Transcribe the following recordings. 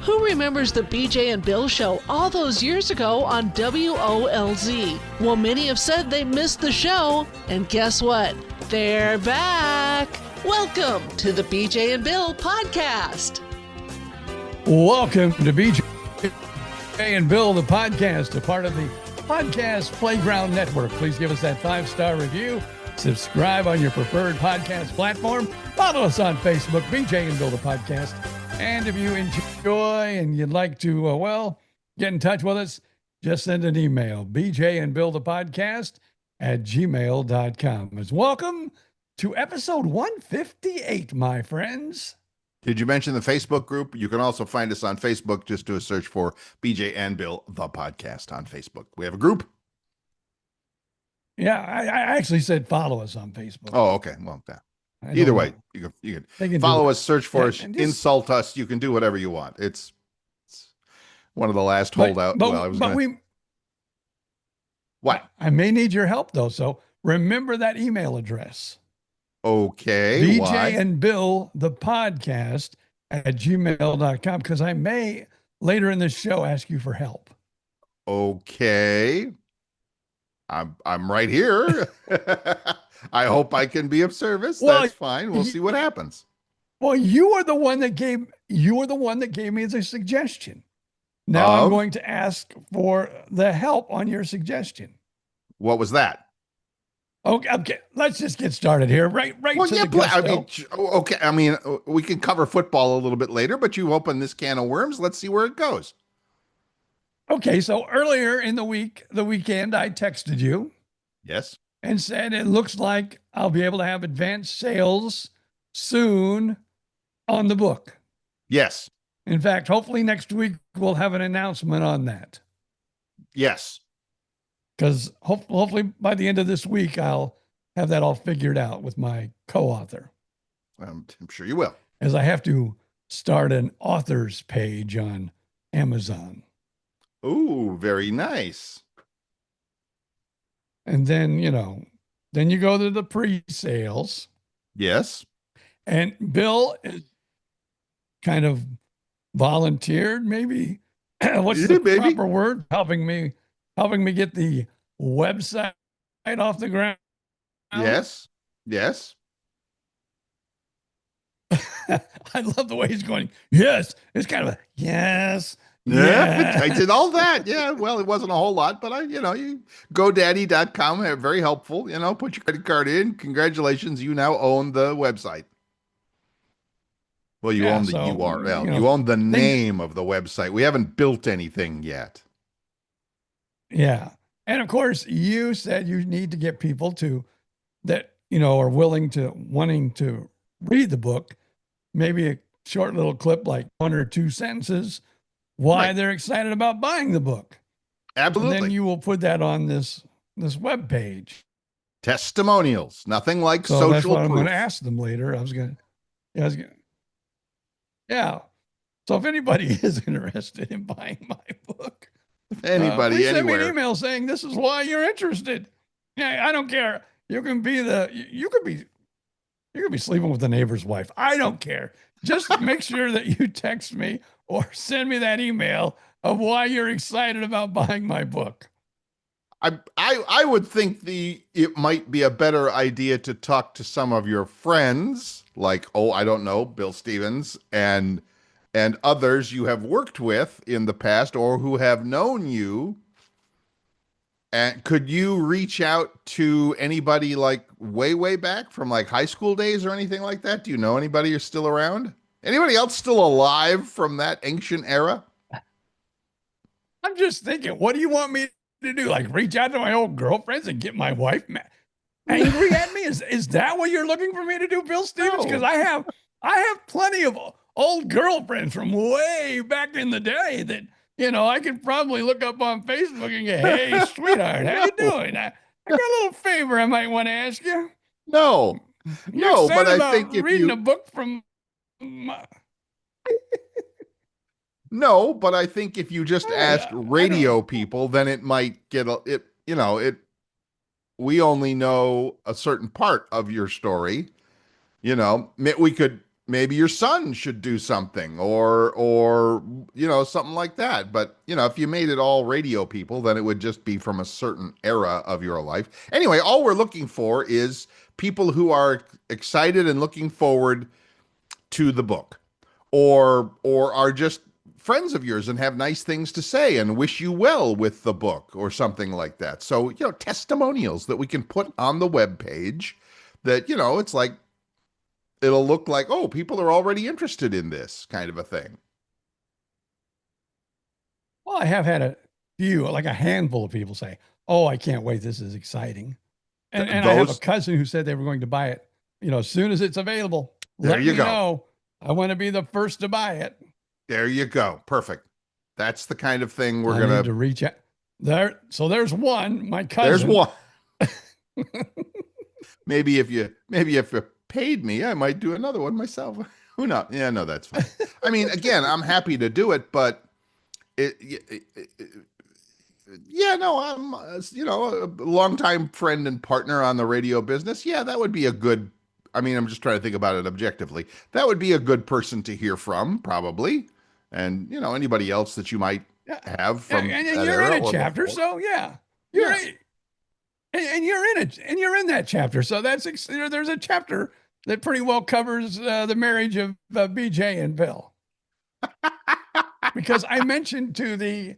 Who remembers the BJ and Bill show all those years ago on WOLZ? Well, many have said they missed the show, and guess what? They're back. Welcome to the BJ and Bill podcast. Welcome to BJ and Bill, the podcast, a part of the Podcast Playground Network. Please give us that 5-star review. Subscribe on your preferred podcast platform. Follow us on Facebook, BJ and Bill, the podcast. And if you enjoy and you'd like to, get in touch with us, just send an email, bjandbillthepodcast@gmail.com. Welcome to episode 158, my friends. Did you mention the Facebook group? You can also find us on Facebook. Just do a search for BJ and Bill, the podcast on Facebook. We have a group. Yeah, I actually said follow us on Facebook. Oh, okay. Well, either way, you can follow us, search for us, insult us. You can do whatever you want. It's one of the last holdout. What? I may need your help though. So remember that email address. Okay. BJ and Bill, the podcast @gmail.com, because I may later in this show ask you for help. Okay. I'm right here. I hope I can be of service. Well, that's fine. We'll see what happens. Well, you were the one that gave me the suggestion. Now I'm going to ask for the help on your suggestion. What was that? Okay. Let's just get started here. Right. Well, to yeah, the okay. I mean, we can cover football a little bit later, but you open this can of worms. Let's see where it goes. Okay. So earlier in the weekend, I texted you. Yes. And said, it looks like I'll be able to have advanced sales soon on the book. Yes. In fact, hopefully next week we'll have an announcement on that. Yes. Because hopefully by the end of this week, I'll have that all figured out with my co-author. I'm sure you will. As I have to start an author's page on Amazon. Ooh, very nice. And then, then you go to the pre-sales. Yes. And Bill is kind of volunteered, maybe. What's the proper word? Helping me get the website off the ground. Yes. Yes. I love the way he's going. Yes. It's kind of a yes. Yeah, I did all that. Yeah, well, it wasn't a whole lot, but you GoDaddy.com, very helpful. Put your credit card in. Congratulations, you now own the website. Well, you own the URL. You own the name of the website. We haven't built anything yet. Yeah, and of course, you said you need to get people that are wanting to read the book. Maybe a short little clip, like 1 or 2 sentences. Why they're excited about buying the book. Absolutely. And then you will put that on this web page. Testimonials, nothing like social that's what proof. I'm going to ask them later. Yeah. So if anybody is interested in buying my book, anybody, please anywhere, send me an email saying this is why you're interested. Yeah, I don't care. You could be sleeping with the neighbor's wife. I don't care. Just make sure that you text me or send me that email of why you're excited about buying my book. I would think it might be a better idea to talk to some of your friends, like, I don't know, Bill Stevens and others you have worked with in the past or who have known you. And could you reach out to anybody like way back from like high school days or anything like that? Do you know anybody who's still around? Anybody else still alive from that ancient era? I'm just thinking, what do you want me to do? Like reach out to my old girlfriends and get my wife angry at me? Is that what you're looking for me to do, Bill Stevens? Because I have plenty of old girlfriends from way back in the day that, I could probably look up on Facebook and go, hey, sweetheart, how you doing? I got a little favor I might want to ask you. No, but I think if reading a book from No, but I think if you just ask radio people, then it might get we only know a certain part of your story. We could maybe your son should do something or something like that. But if you made it all radio people, then it would just be from a certain era of your life. Anyway, all we're looking for is people who are excited and looking forward to the book, or are just friends of yours and have nice things to say and wish you well with the book or something like that. So, testimonials that we can put on the webpage that, it's like, it'll look like, oh, people are already interested in this kind of a thing. Well, I have had a few, like a handful of people say, oh, I can't wait. This is exciting. And I have a cousin who said they were going to buy it, as soon as it's available, there let you me go. know. I want to be the first to buy it. There you go. Perfect. That's the kind of thing we're I going need to reach out there. So there's one, my cousin. There's one. maybe if you paid me, I might do another one myself. Who knows? Yeah, no, that's fine. I mean, again, I'm happy to do it, but I'm a longtime friend and partner on the radio business. Yeah, that would be a good. I mean, I'm just trying to think about it objectively. That would be a good person to hear from, probably, and anybody else that you might have from. And you're in a chapter, so yeah, you're in. And you're in it, and you're in that chapter. So there's a chapter that pretty well covers the marriage of BJ and Bill, because I mentioned to the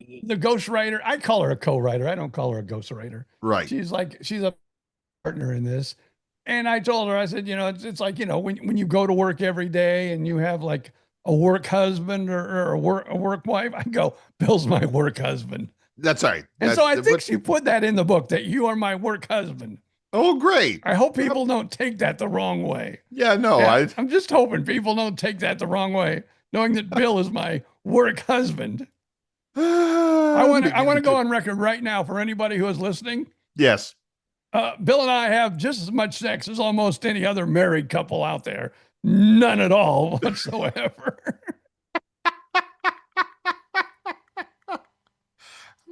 ghostwriter. I call her a co-writer. I don't call her a ghostwriter. Right. She's a partner in this, and I told her, I said, it's like when you go to work every day and you have like a work husband or a work wife. I go, Bill's my work husband. That's right. And so I think she put that in the book, that you are my work husband. Oh, great. I hope people don't take that the wrong way. Yeah, no. I'm just hoping people don't take that the wrong way, knowing that Bill is my work husband. I want to go on record right now for anybody who is listening. Yes. Bill and I have just as much sex as almost any other married couple out there. None at all whatsoever. I'm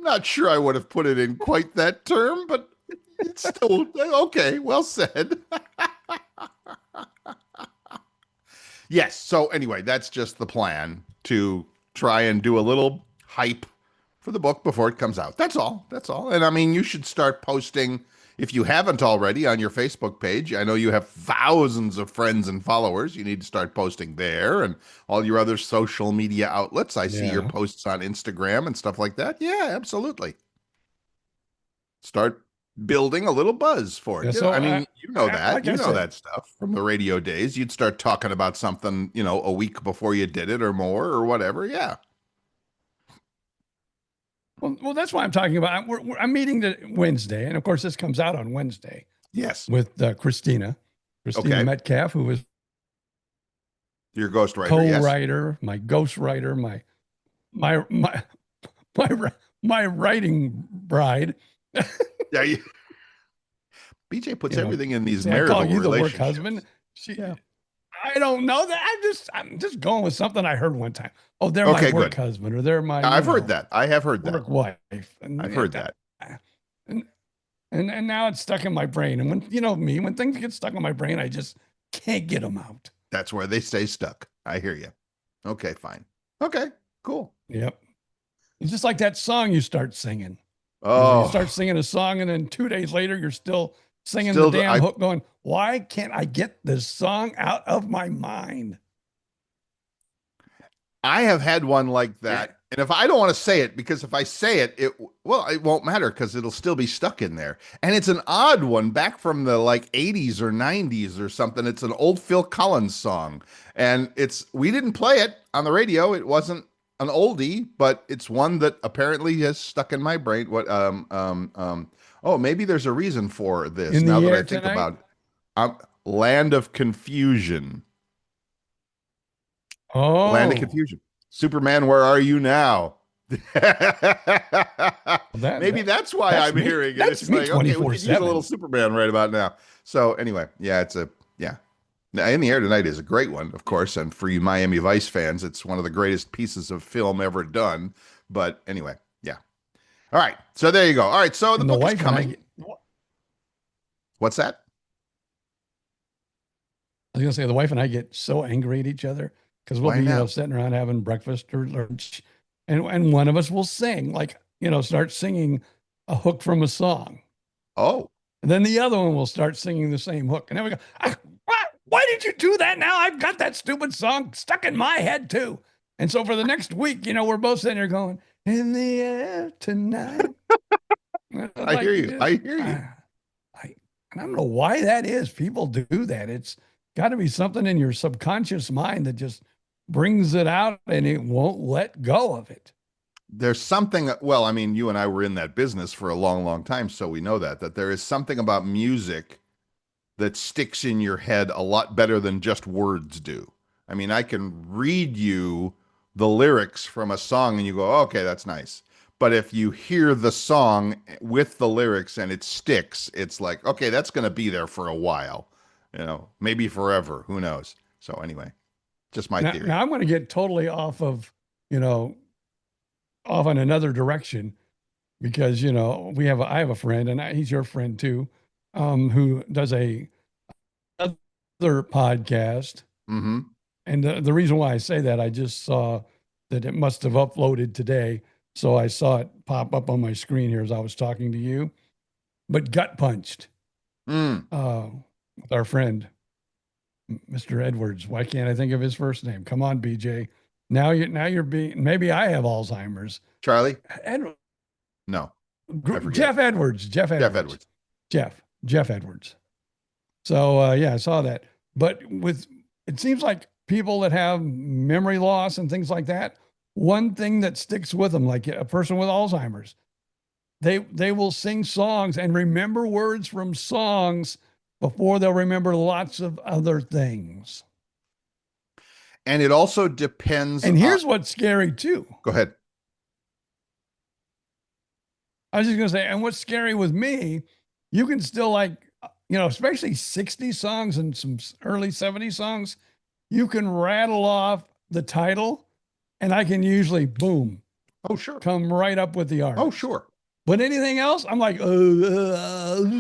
not sure I would have put it in quite that term, but it's still okay. Well said. Yes. So anyway, that's just the plan, to try and do a little hype for the book before it comes out. That's all. That's all. And I mean, you should start posting, if you haven't already, on your Facebook page. I know you have thousands of friends and followers. You need to start posting there, and all your other social media outlets. I see your posts on Instagram and stuff like that. Yeah, absolutely. Start building a little buzz for it. Yeah, so I mean, that. Like you know that stuff from the radio days. You'd start talking about something, a week before you did it or more or whatever. Yeah. Well, that's why I'm talking about. I'm meeting Wednesday, and of course, this comes out on Wednesday. Yes. With Christina Metcalf, who is your ghostwriter, co-writer, my ghostwriter, my writing bride. Yeah. BJ puts everything in these marital I call you relationships. The work husband. I don't know that. I'm just going with something I heard one time. Oh, they're my work husband, or they're my. I've heard that. I have heard that. Work wife. I've heard that. And now it's stuck in my brain. And when when things get stuck in my brain, I just can't get them out. That's where they stay stuck. I hear you. Okay, fine. Okay, cool. Yep. It's just like that song you start singing. Oh, you start singing a song, and then 2 days later, you're still singing the damn hook, going, why can't I get this song out of my mind? I have had one like that. And if I don't want to say it, because if I say it, it won't matter, because it'll still be stuck in there. And it's an odd one, back from the 80s or 90s or something. It's an old Phil Collins song. And we didn't play it on the radio. It wasn't an oldie, but it's one that apparently has stuck in my brain. Maybe there's a reason for this now that I think about it. Land of Confusion. Oh, Land of Confusion. Superman, where are you now? Maybe that's why I'm hearing it. It's like, okay, we could use a little Superman right about now. So anyway, Now, In the Air Tonight is a great one, of course, and for you Miami Vice fans, it's one of the greatest pieces of film ever done. But anyway, yeah. All right, so there you go. All right, so the book is coming. What's that? I was gonna say the wife and I get so angry at each other because we'll Why be, now? sitting around having breakfast or lunch, and one of us will sing, like, start singing a hook from a song. Oh, And then the other one will start singing the same hook. And then we go, what? Why did you do that now? I've got that stupid song stuck in my head too. And so for the next week, we're both sitting there going, in the air tonight. I hear Like, you. I hear you. I don't know why that is. People do that. It's got to be something in your subconscious mind that just brings it out and it won't let go of it. There's something, well, I mean, you and I were in that business for a long, long time, so we know that there is something about music that sticks in your head a lot better than just words do. I mean, I can read you the lyrics from a song and you go, oh, okay, that's nice. But if you hear the song with the lyrics and it sticks, it's like, okay, that's going to be there for a while, maybe forever. Who knows? So anyway, just my theory. Now I'm going to get totally you know, off on another direction because, I have a friend and he's your friend too, who does other podcast. Mm-hmm. And the reason why I say that, I just saw that it must have uploaded today. So I saw it pop up on my screen here as I was talking to you, but Gut Punched, Mm. with our friend, Mr. Edwards. Why can't I think of his first name? Come on, BJ. Now you're being, maybe I have Alzheimer's. Charlie? Ed, No, I forget. Jeff Edwards. Jeff Jeff Edwards. Edwards. Jeff Edwards. So yeah, I saw that. But it seems like people that have memory loss and things like that, one thing that sticks with them, like a person with Alzheimer's, they will sing songs and remember words from songs before they'll remember lots of other things. And it also depends. And here's what's scary too. Go ahead. I was just going to say, and what's scary with me, you can still especially 60 songs and some early 70 songs, you can rattle off the title and I can usually, boom. Oh, sure. Come right up with the artist. Oh, sure. But anything else, I'm like, what do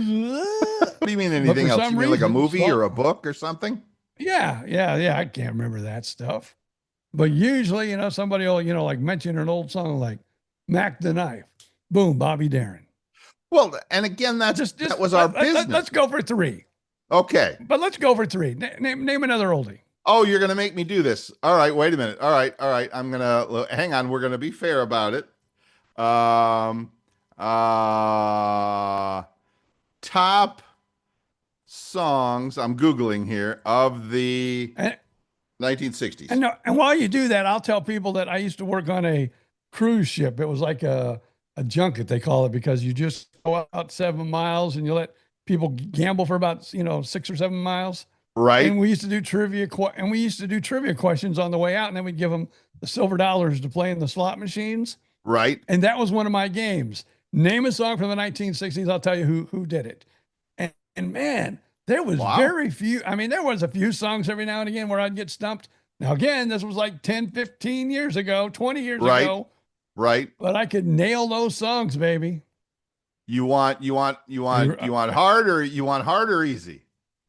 you mean anything else? You mean like a movie or a book or something? Yeah. I can't remember that stuff. But usually, somebody will, like mention an old song like Mac the Knife. Boom, Bobby Darin. Well, and again, that was our business. Let's go for 3. Okay. But let's go for 3. Name another oldie. Oh, you're going to make me do this. All right, wait a minute. All right. I'm going to hang on. We're going to be fair about it. Top songs I'm Googling here of the 1960s. And while you do that, I'll tell people that I used to work on a cruise ship. It was like a junket, they call it, because you just go out 7 miles and you let people gamble for about 6 or 7 miles. Right. And we used to do trivia questions on the way out, and then we'd give them the silver dollars to play in the slot machines. Right. And that was one of my games. Name a song from the 1960s. I'll tell you who did it. And man, there was very few. I mean, there was a few songs every now and again where I'd get stumped. Now, again, this was like 10, 15 years ago, 20 years ago. Right. But I could nail those songs, baby. You want hard or easy?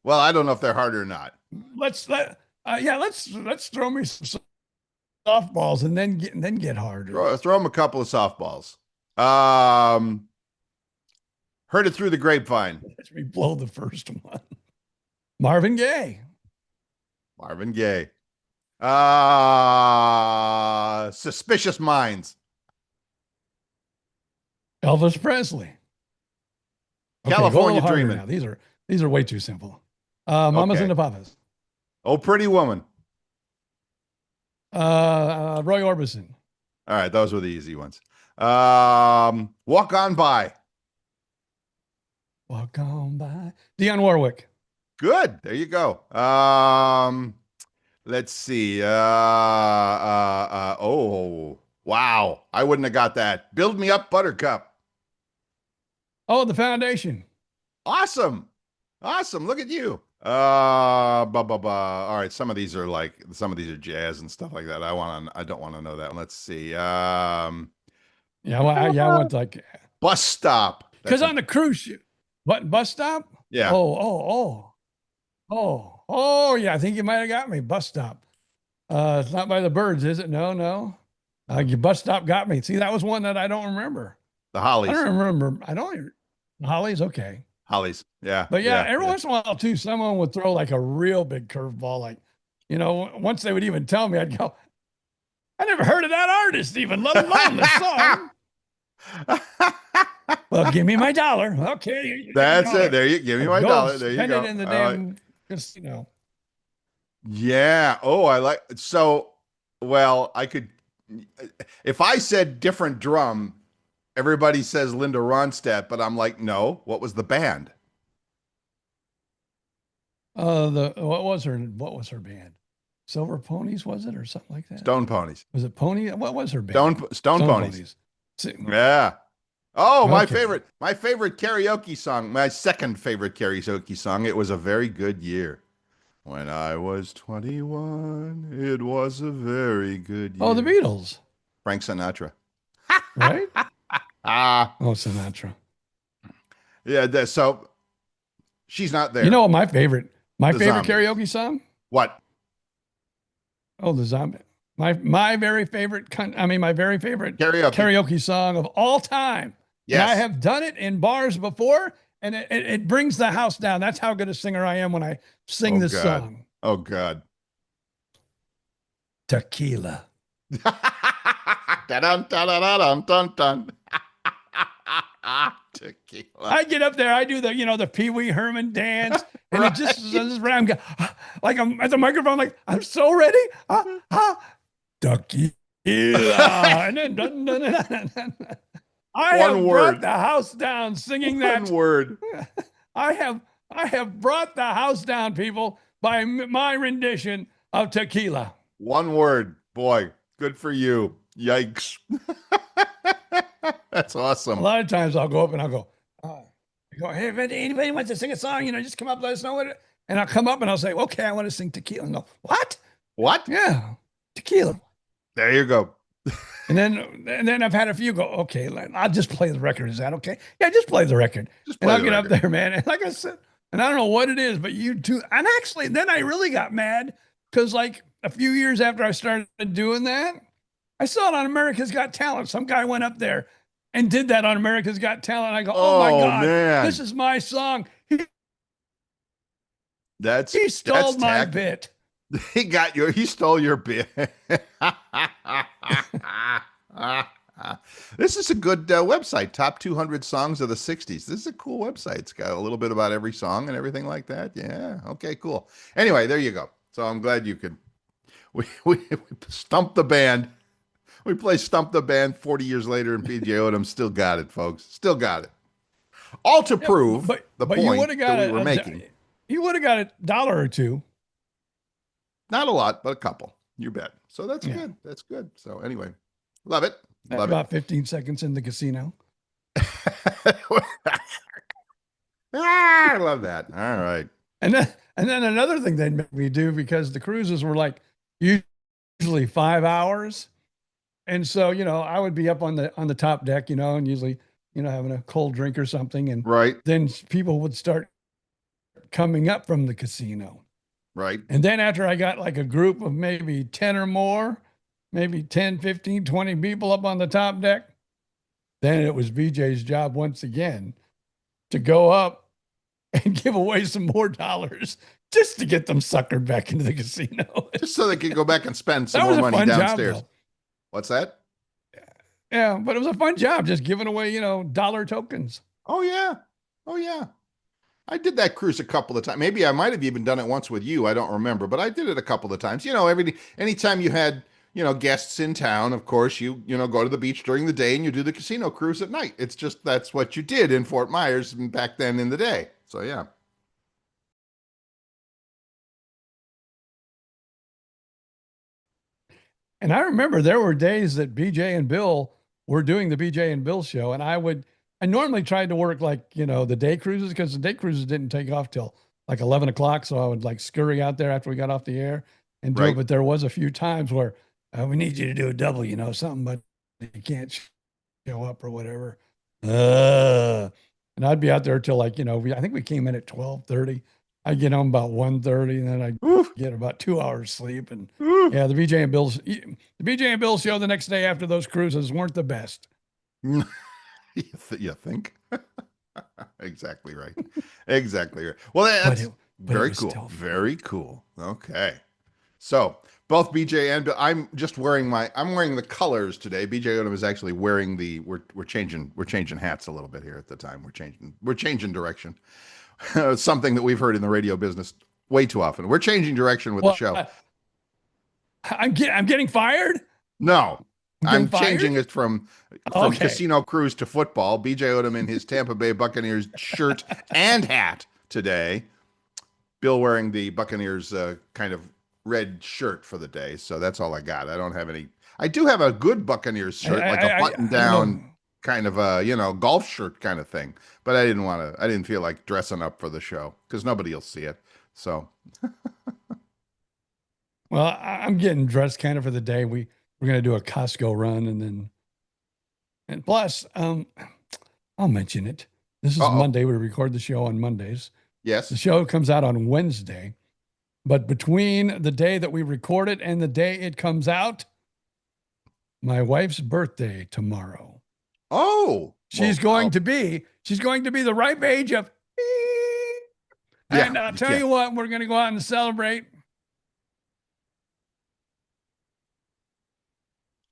Well, I don't know if they're hard or not. Let's throw me some softballs and then get harder. Throw them a couple of softballs. Heard it through the grapevine. Let me blow the first one. Marvin Gaye. Suspicious Minds. Elvis Presley. Okay, California Dreaming. Now. These are way too simple. Mamas and the Papas. Oh, Pretty Woman. Roy Orbison. All right, those were the easy ones. Walk On By. Walk on by. Dionne Warwick. Good. There you go. Let's see. Oh, wow. I wouldn't have got that. Build Me Up, Buttercup. Oh, The Foundation. Awesome. Look at you. All right. Some of these are jazz and stuff like that. I don't want to know that one. Let's see. I went like Bus Stop. Because on the cruise ship. What, Bus Stop? Yeah. Oh. Oh yeah, I think you might have got me. Bus stop. It's not by the birds, is it? No, no. Your bus stop got me. See, that was one that I don't remember. The I Hollies. don't remember. I don't even, Holly's okay. Hollies. Yeah. But yeah, Yeah. every Yeah. once in a while too, someone would throw like a real big curveball. Like, once they would even tell me, I'd go, I never heard of that artist even, let alone the song. Well, give me my dollar. Okay. That's it. There you give me my dollar. There you Spend go. it in the damn casino. Yeah. Oh, I like so well, I could if I said different drum, everybody says Linda Ronstadt, but I'm like, no, what was the band? What was her band? Silver Ponies, was it, or something like that? Stone Ponies. Was it Pony? What was her band? Stone Ponies. Yeah. Oh, my favorite karaoke song, my second favorite karaoke song. It was a very good year. When I was 21, it was a very good year. Oh, the Beatles. Frank Sinatra. Right? Ah. Oh, Sinatra. Yeah, so she's not there. You know what my favorite Zombies. karaoke song? What? Oh, the Zombie. My very favorite Karaoke song of all time. Yes. And I have done it in bars before, and it brings the house down. That's how good a singer I am when I sing this song. Oh, God. Tequila. Dun, dun, dun, dun, dun. Tequila. I get up there, I do the Pee Wee Herman dance, and it just I'm like I'm at the microphone, like I'm so ready. Tequila. And then I have brought the house down singing that. One word. I have brought the house down, people, by my rendition of Tequila. One word. Boy, good for you. Yikes. That's awesome. A lot of times I'll go up and I'll go, hey, if anybody wants to sing a song, just come up, let us know what it. And I'll come up and I'll say, okay, I want to sing Tequila. And go, what? What? Yeah, Tequila. There you go. And then I've had a few go, okay, I'll just play the record. Is that okay? Yeah, just play the record. And I'll get up there, man. And like I said, and I don't know what it is, but you too. And actually, then I really got mad because like a few years after I started doing that, I saw it on America's Got Talent. Some guy went up there and did that on America's Got Talent. I go, oh my God, man. This is my song. He stole that's my bit. He stole your bit. This is a good website. Top 200 songs of the 60s. This is a cool website. It's got a little bit about every song and everything like that. Yeah. Okay, cool. Anyway, there you go. So I'm glad you could. We stumped the band. We play Stump the Band 40 years later in PJ Odom. Still got it, folks. Still got it. All to prove the point that we were making. You would have got $1 or $2. Not a lot, but a couple. You bet. So that's good. That's good. So anyway, love it. Love about 15 seconds in the casino. I love that. All right. And then another thing they'd make me do, because the cruises were like usually 5 hours. And so, I would be up on the top deck, and usually, having a cold drink or something. And then people would start coming up from the casino. Right. And then after I got like a group of maybe 10 or more, maybe 10, 15, 20 people up on the top deck, then it was BJ's job once again to go up and give away some more dollars just to get them suckered back into the casino. Just so they could go back and spend some more money downstairs. Job, what's that? Yeah, but it was a fun job just giving away, dollar tokens. Oh, yeah. Oh, yeah. I did that cruise a couple of times. Maybe I might have even done it once with you. I don't remember, but I did it a couple of times. Anytime you had, guests in town, of course, you go to the beach during the day and you do the casino cruise at night. It's just, that's what you did in Fort Myers back then in the day. So, yeah. And I remember there were days that BJ and Bill were doing the BJ and Bill show, and I normally tried to work like, the day cruises, because the day cruises didn't take off till like 11 o'clock. So I would like scurry out there after we got off the air and do it. But there was a few times where we need you to do a double, something, but you can't show up or whatever. And I'd be out there till like, I think we came in at 12:30. I get home about 1:30, and then I Oof, get about 2 hours sleep. And oof. yeah, the BJ and Bill show the next day after those cruises weren't the best. You think? Exactly right. Exactly right. Well, But that's it very was cool. still fun. Very cool. Okay. So both BJ and I'm just wearing I'm wearing the colors today. BJ Odom is actually wearing we're changing hats a little bit here at the time. We're changing direction. Something that we've heard in the radio business way too often. We're changing direction with the Well, show. I'm getting fired. No, I'm getting I'm changing fired. it from Okay. casino cruise to football. BJ Odom in his Tampa Bay Buccaneers shirt and hat today. Bill wearing the Buccaneers kind of red shirt for the day. So that's all I got. I don't have any. I do have a good Buccaneers shirt, like a button I don't know. down kind of a, golf shirt kind of thing. But I didn't feel like dressing up for the show because nobody will see it. So, Well, I'm getting dressed kind of for the day. We're gonna do a Costco run, and plus, I'll mention it. This is oh, Monday. We record the show on Mondays. The yes. show comes out on Wednesday, but between the day that we record it and the day it comes out, my wife's birthday tomorrow. Oh, well, She's going to be the ripe age of, yeah, and I'll tell yeah. you what, we're going to go out and celebrate.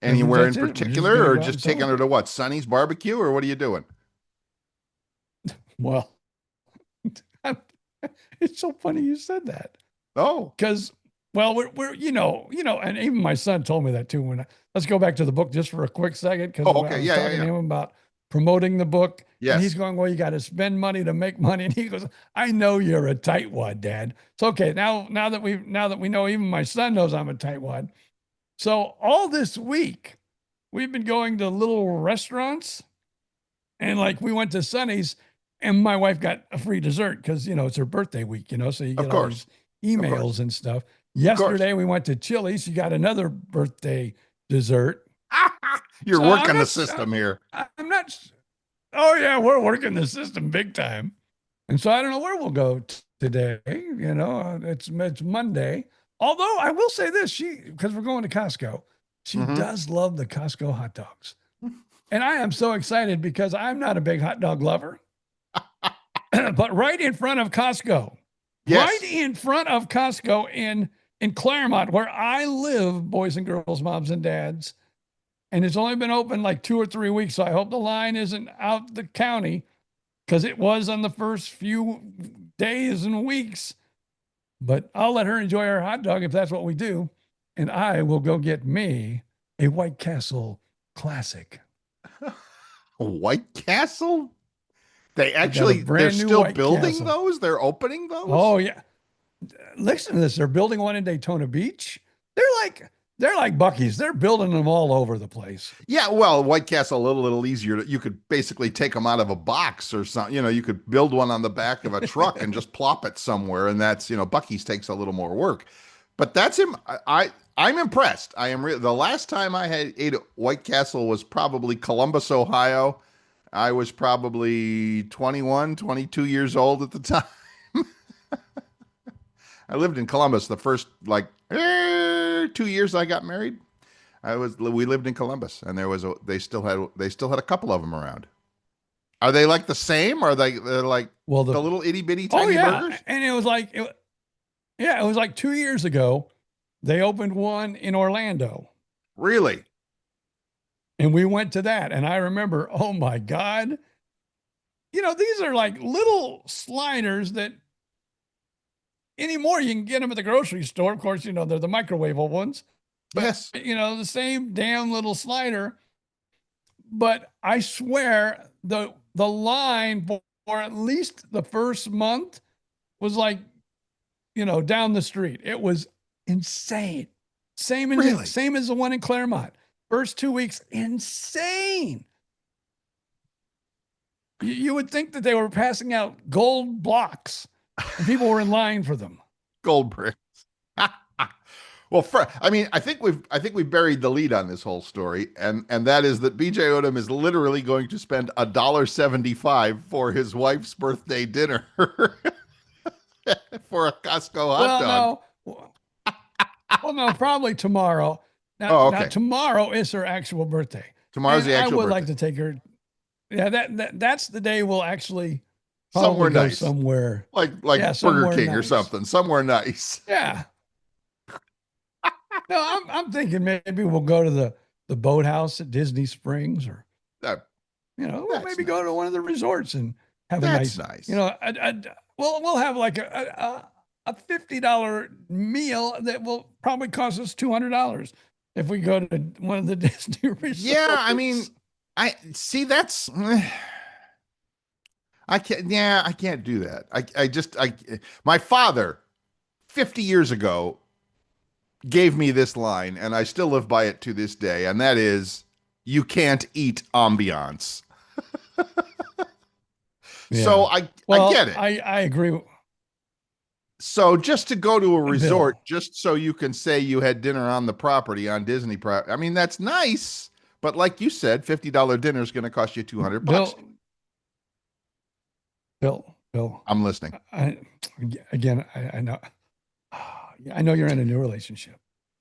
Anywhere in That's it. We're just going particular, to or go out and just taking her celebrate. to what? Sonny's barbecue, or what are you doing? Well, it's so funny you said that. Oh, Because, well, we're and even my son told me that too. Let's go back to the book just for a quick second, because oh, I okay, was yeah, yeah, talking to yeah. him about promoting the book, and he's Yes, going, "Well, you got to spend money to make money," and he goes, "I know you're a tightwad, Dad." It's okay now that we know, even my son knows I'm a tightwad. So all this week, we've been going to little restaurants, and like we went to Sonny's, and my wife got a free dessert because it's her birthday week, so you of get all these course, of course, emails and stuff. of course. Yesterday we went to Chili's. She got another birthday dessert. You're So working the system here. I'm not. Oh yeah, we're working the system big time. And so I don't know where we'll go today. It's Monday. Although I will say this, because we're going to Costco, she Hmm. does love the Costco hot dogs. And I am so excited because I'm not a big hot dog lover. But right in front of Costco, right Yes, in front of Costco in Claremont, where I live, boys and girls, moms and dads, and it's only been open like 2 or 3 weeks. So I hope the line isn't out the county because it was on the first few days and weeks. But I'll let her enjoy her hot dog if that's what we do, and I will go get me a White Castle classic. White Castle. I got a They're brand new still White building Castle. those. They're opening those. Oh yeah, listen to this. They're building one in Daytona Beach. They're like Buc-ee's. They're building them all over the place. Yeah, well, White Castle a little easier. You could basically take them out of a box or something. You could build one on the back of a truck and just plop it somewhere, and that's Bucky's takes a little more work. But that's him. I'm impressed. The last time I had ate at White Castle was probably Columbus, Ohio. I was probably 21, 22 years old at the time. I lived in Columbus the first 2 years I got married. We lived in Columbus, and they still had a couple of them around. Are they like the same? They're like Well, the little itty bitty oh tiny yeah, burgers? and it was like 2 years ago. They opened one in Orlando, Really? and we went to that. And I remember, oh my God, these are like little sliders that anymore you can get them at the grocery store. Of course, they're the microwavable ones, but Yes. the same damn little slider. But I swear the line for at least the first month was like, down the street. It was insane. Really? Same as the one in Claremont. First 2 weeks, insane. You would think that they were passing out gold blocks and people were in line for them. Gold bricks. Well, I think we've buried the lead on this whole story, and that is that BJ Odom is literally going to spend $1.75 for his wife's birthday dinner. for a Costco hot Well, dog. no. Well, no, probably tomorrow. Oh, Now okay. tomorrow is her actual birthday. Tomorrow's And the I actual would birthday. like to take her. Yeah, that's the day we'll actually probably Somewhere go nice, somewhere. like Yeah, Burger somewhere King or nice. something. Somewhere nice. Yeah. No, I'm thinking maybe we'll go to the boathouse at Disney Springs, or That, we'll that's maybe go to nice. one of the resorts and have a That's nice, nice. we'll have like a $50 meal that will probably cost us $200 if we go to one of the Disney Yeah, I mean, resorts. I see that's I can't I can't do that. I my father 50 years ago gave me this line and I still live by it to this day, and that is you can't eat ambiance. So Yeah. I Well, get it. I agree. So just to go to a resort, Bill, just so you can say you had dinner on the property on Disney property. I mean, that's nice, but like you said, $50 dinner is going to cost you 200 bucks. Bill, Bill, I'm listening. I, again, I know, I know you're in a new relationship.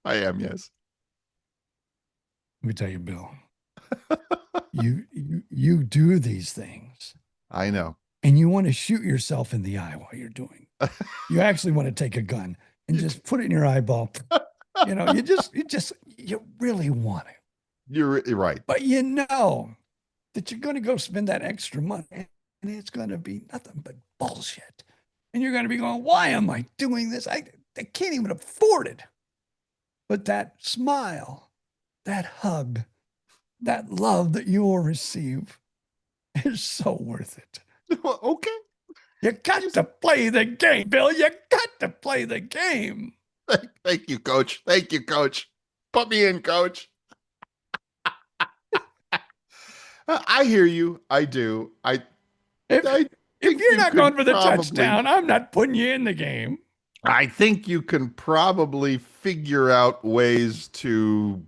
I am, yes. Let me tell you, Bill, you do these things I know. and you want to shoot yourself in the eye while you're doing it. You actually want to take a gun and just put it in your eyeball. You really want it. You're right. But you know that you're going to go spend that extra money and it's going to be nothing but bullshit. And you're going to be going, why am I doing this? I can't even afford it. But that smile, that hug, that love that you will receive is so worth it. Okay. You got to play the game, Bill. You got to play the game. Thank you, coach. Thank you, coach. Put me in, coach. I hear you. I do. If I if think you're you not could going for the probably touchdown, I'm not putting you in the game. I think you can probably figure out ways to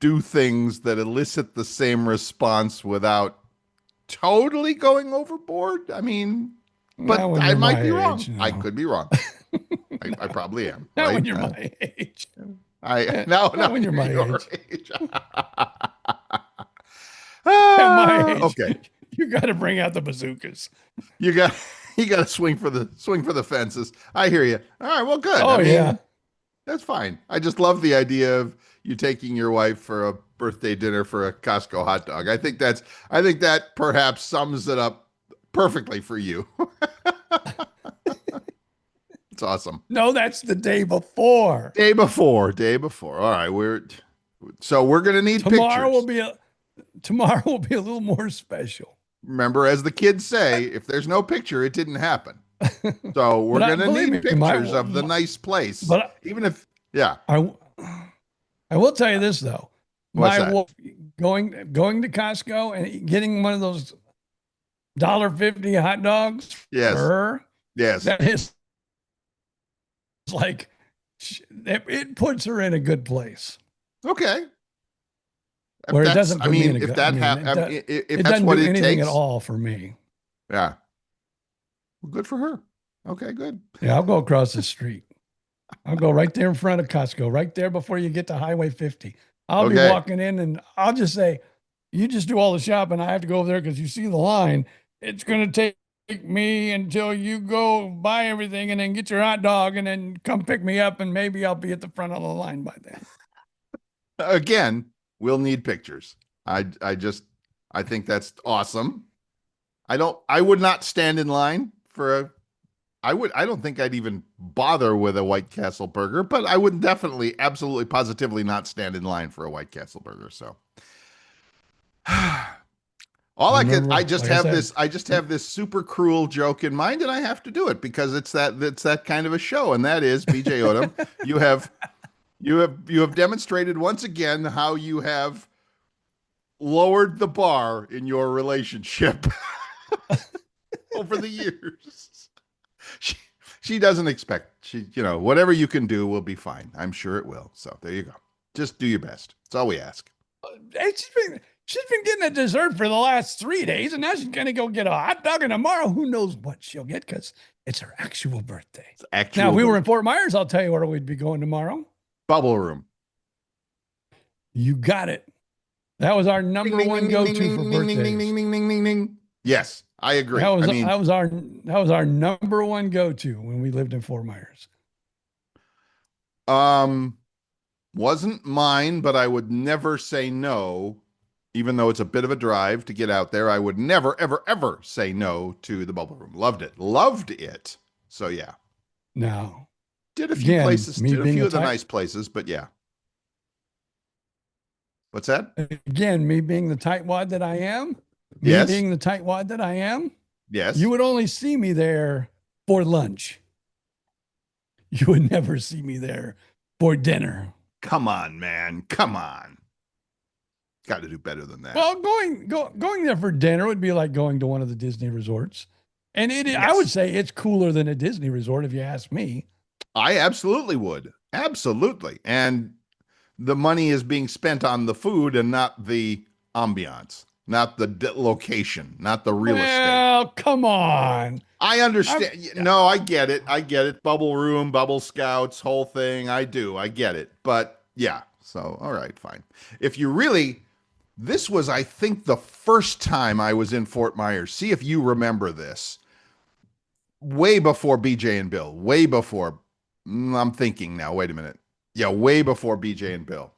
do things that elicit the same response without totally going overboard. I mean, but Not when I you're might my be age, wrong. I no. could be wrong. I probably am, Not right? when you're my age. I Eh, now Not now when you're my your age. age. At my age, Okay, you got to bring out the bazookas. you got you got to swing for the fences. I hear you. All right, well, good. I Oh yeah. mean, that's fine. I just love the idea of you taking your wife for a birthday dinner for a Costco hot dog. I think that perhaps sums it up perfectly for you. It's awesome. No, that's the day before. Day before. All right, we're gonna need Tomorrow will pictures. be a tomorrow will be a little more special. Remember, as the kids say, if there's no picture, it didn't happen. So we're But gonna believe need me, pictures of the nice place, but even if yeah. I will tell you this though. What's My that? wife going to Costco and getting one of those $1.50 hot dogs for Yes, her, yes. that is like it puts her in a good place Okay. If where it that's, doesn't I put me in mean, a if good. I that mean, if it that's doesn't what do it anything at takes, all for me. yeah. Well, good for her. Okay, good. Yeah, I'll go across the street. I'll go right there in front of Costco, right there before you get to Highway 50. I'll be Okay. walking in and I'll just say, you just do all the shopping. I have to go over there because you see the line. It's going to take me until you go buy everything and then get your hot dog and then come pick me up. And maybe I'll be at the front of the line by then. Again, we'll need pictures. I think that's awesome. I would not stand in line for I don't think I'd even bother with a White Castle burger, but I would definitely, absolutely, positively not stand in line for a White Castle burger. So I Remember, just like I have said, this, I just have this super cruel joke in mind and I have to do it because it's that kind of a show. And that is BJ Odom. You have, you have demonstrated once again how you have lowered the bar in your relationship over the years. She, she doesn't expect whatever you can do will be fine. I'm sure it will. So there you go. Just do your best. That's all we ask. it's been, She's been getting a dessert for the last 3 days, and now she's going to go get a hot dog. And tomorrow, who knows what she'll get because it's her actual birthday. Now, if we were in Fort Myers, I'll tell you where we'd be going tomorrow. Bubble Room. You got it. That was our number one go-to for birthdays. Yes, I agree. That was our number one go-to when we lived in Fort Myers. Wasn't mine, but I would never say no, even though it's a bit of a drive to get out there. I would never, ever, ever say no to the Bubble Room. Loved it. So yeah. No. Did a few places, did a few of the nice places, but yeah. What's that? Again, me being the tightwad that I am. Yes. Yes. You would only see me there for lunch. You would never see me there for dinner. Come on, man. Come on. Got to do better than that. Well, going there for dinner would be like going to one of the Disney resorts. And Yes. I would say it's cooler than a Disney resort if you ask me. I absolutely would. Absolutely. And the money is being spent on the food and not the ambiance, not the location, not the real estate. Well, come on. I understand. No, I get it. Bubble Room, Bubble Scouts, whole thing. I do. I get it. But yeah. So, all right, fine. This was, I think, the first time I was in Fort Myers. See if you remember this. Way before BJ and Bill. Way before. I'm thinking now. Wait a minute. Yeah, way before BJ and Bill.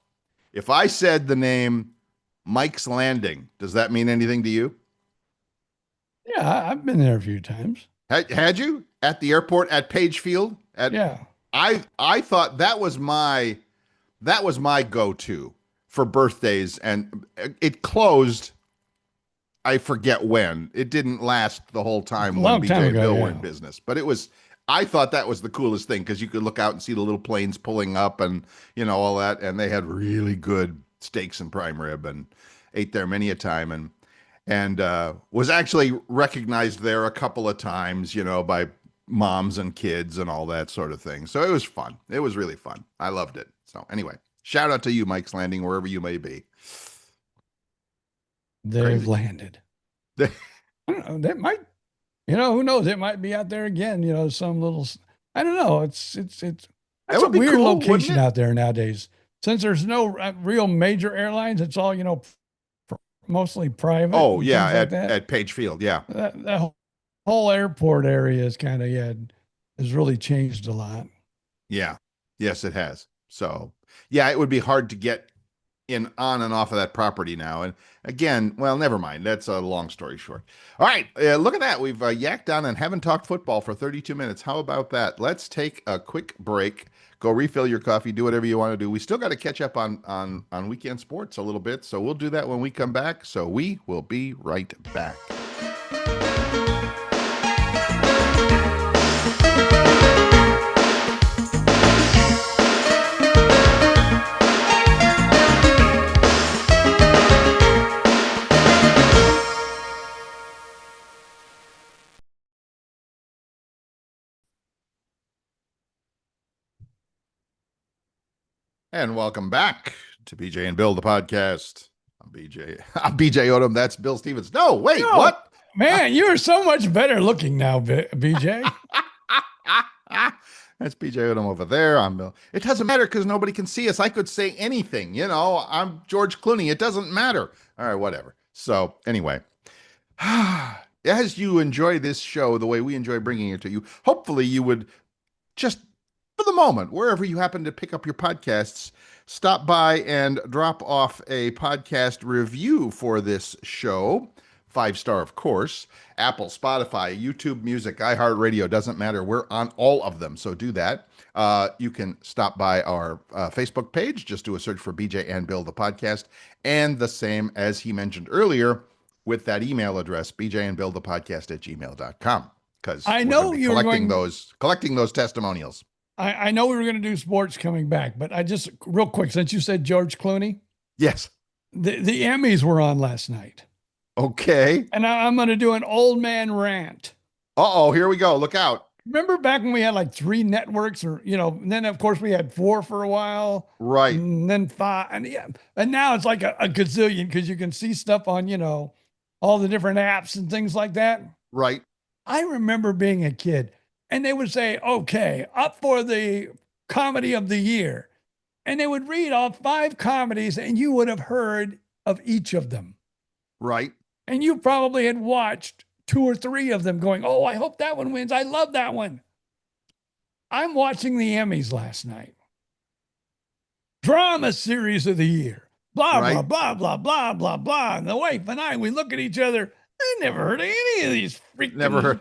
If I said the name Mike's Landing, does that mean anything to you? Yeah, I've been there a few times. Had you? At the airport at Page Field? Yeah. I thought that was my go-to for birthdays, and it closed. I forget when. It didn't last the whole time when BJ and Bill were in business, but I thought that was the coolest thing because you could look out and see the little planes pulling up and, all that. And they had really good steaks and prime rib and ate there many a time and was actually recognized there a couple of times, by moms and kids and all that sort of thing. So it was fun. It was really fun. I loved it. So anyway, shout out to you, Mike's Landing, wherever you may be. They've landed. I don't know. That might, who knows? It might be out there again. Some little. I don't know. It's a weird location out there nowadays. Since there's no real major airlines, it's all mostly private. Oh yeah, at Page Field, yeah. That whole airport area is kind of has really changed a lot. Yeah. Yes, it has. So yeah, it would be hard to get on and off of that property now. And again, well, never mind. That's a long story short. All right. Look at that. We've yacked on and haven't talked football for 32 minutes. How about that? Let's take a quick break. Go refill your coffee. Do whatever you want to do. We still got to catch up on weekend sports a little bit. So we'll do that when we come back. So we will be right back. And welcome back to BJ and Bill, the podcast. I'm BJ Odom. That's Bill Stevens. No, wait, what? Man, you are so much better looking now, BJ. That's BJ Odom over there. I'm Bill. It doesn't matter because nobody can see us. I could say anything. I'm George Clooney. It doesn't matter. All right, whatever. So anyway, as you enjoy this show the way we enjoy bringing it to you, hopefully you would just, for the moment, wherever you happen to pick up your podcasts, stop by and drop off a podcast review for this show. 5-star, of course. Apple, Spotify, YouTube Music, iHeartRadio, doesn't matter. We're on all of them, so do that. You can stop by our Facebook page. Just do a search for BJ and Bill, the podcast. And the same as he mentioned earlier with that email address, bjandbillthepodcast@gmail.com. Because I know you're collecting those testimonials. I know we were going to do sports coming back, but I just real quick, since you said George Clooney. Yes. The Emmys were on last night. Okay. And I'm going to do an old man rant. Uh-oh, here we go. Look out. Remember back when we had like 3 networks, or and then of course we had 4 for a while, Right. and then 5, and yeah, and now it's like a gazillion because you can see stuff on all the different apps and things like that. Right. I remember being a kid, and they would say, "Okay, up for the comedy of the year," and they would read all 5 comedies, and you would have heard of each of them, Right. and you probably had watched 2 or 3 of them, going, "Oh, I hope that one wins. I love that one." I'm watching the Emmys last night. Drama series of the year. Blah, blah, Right. blah, blah, blah, blah, blah. And the wife and I, we look at each other. I never heard of any of these Never freaking, heard.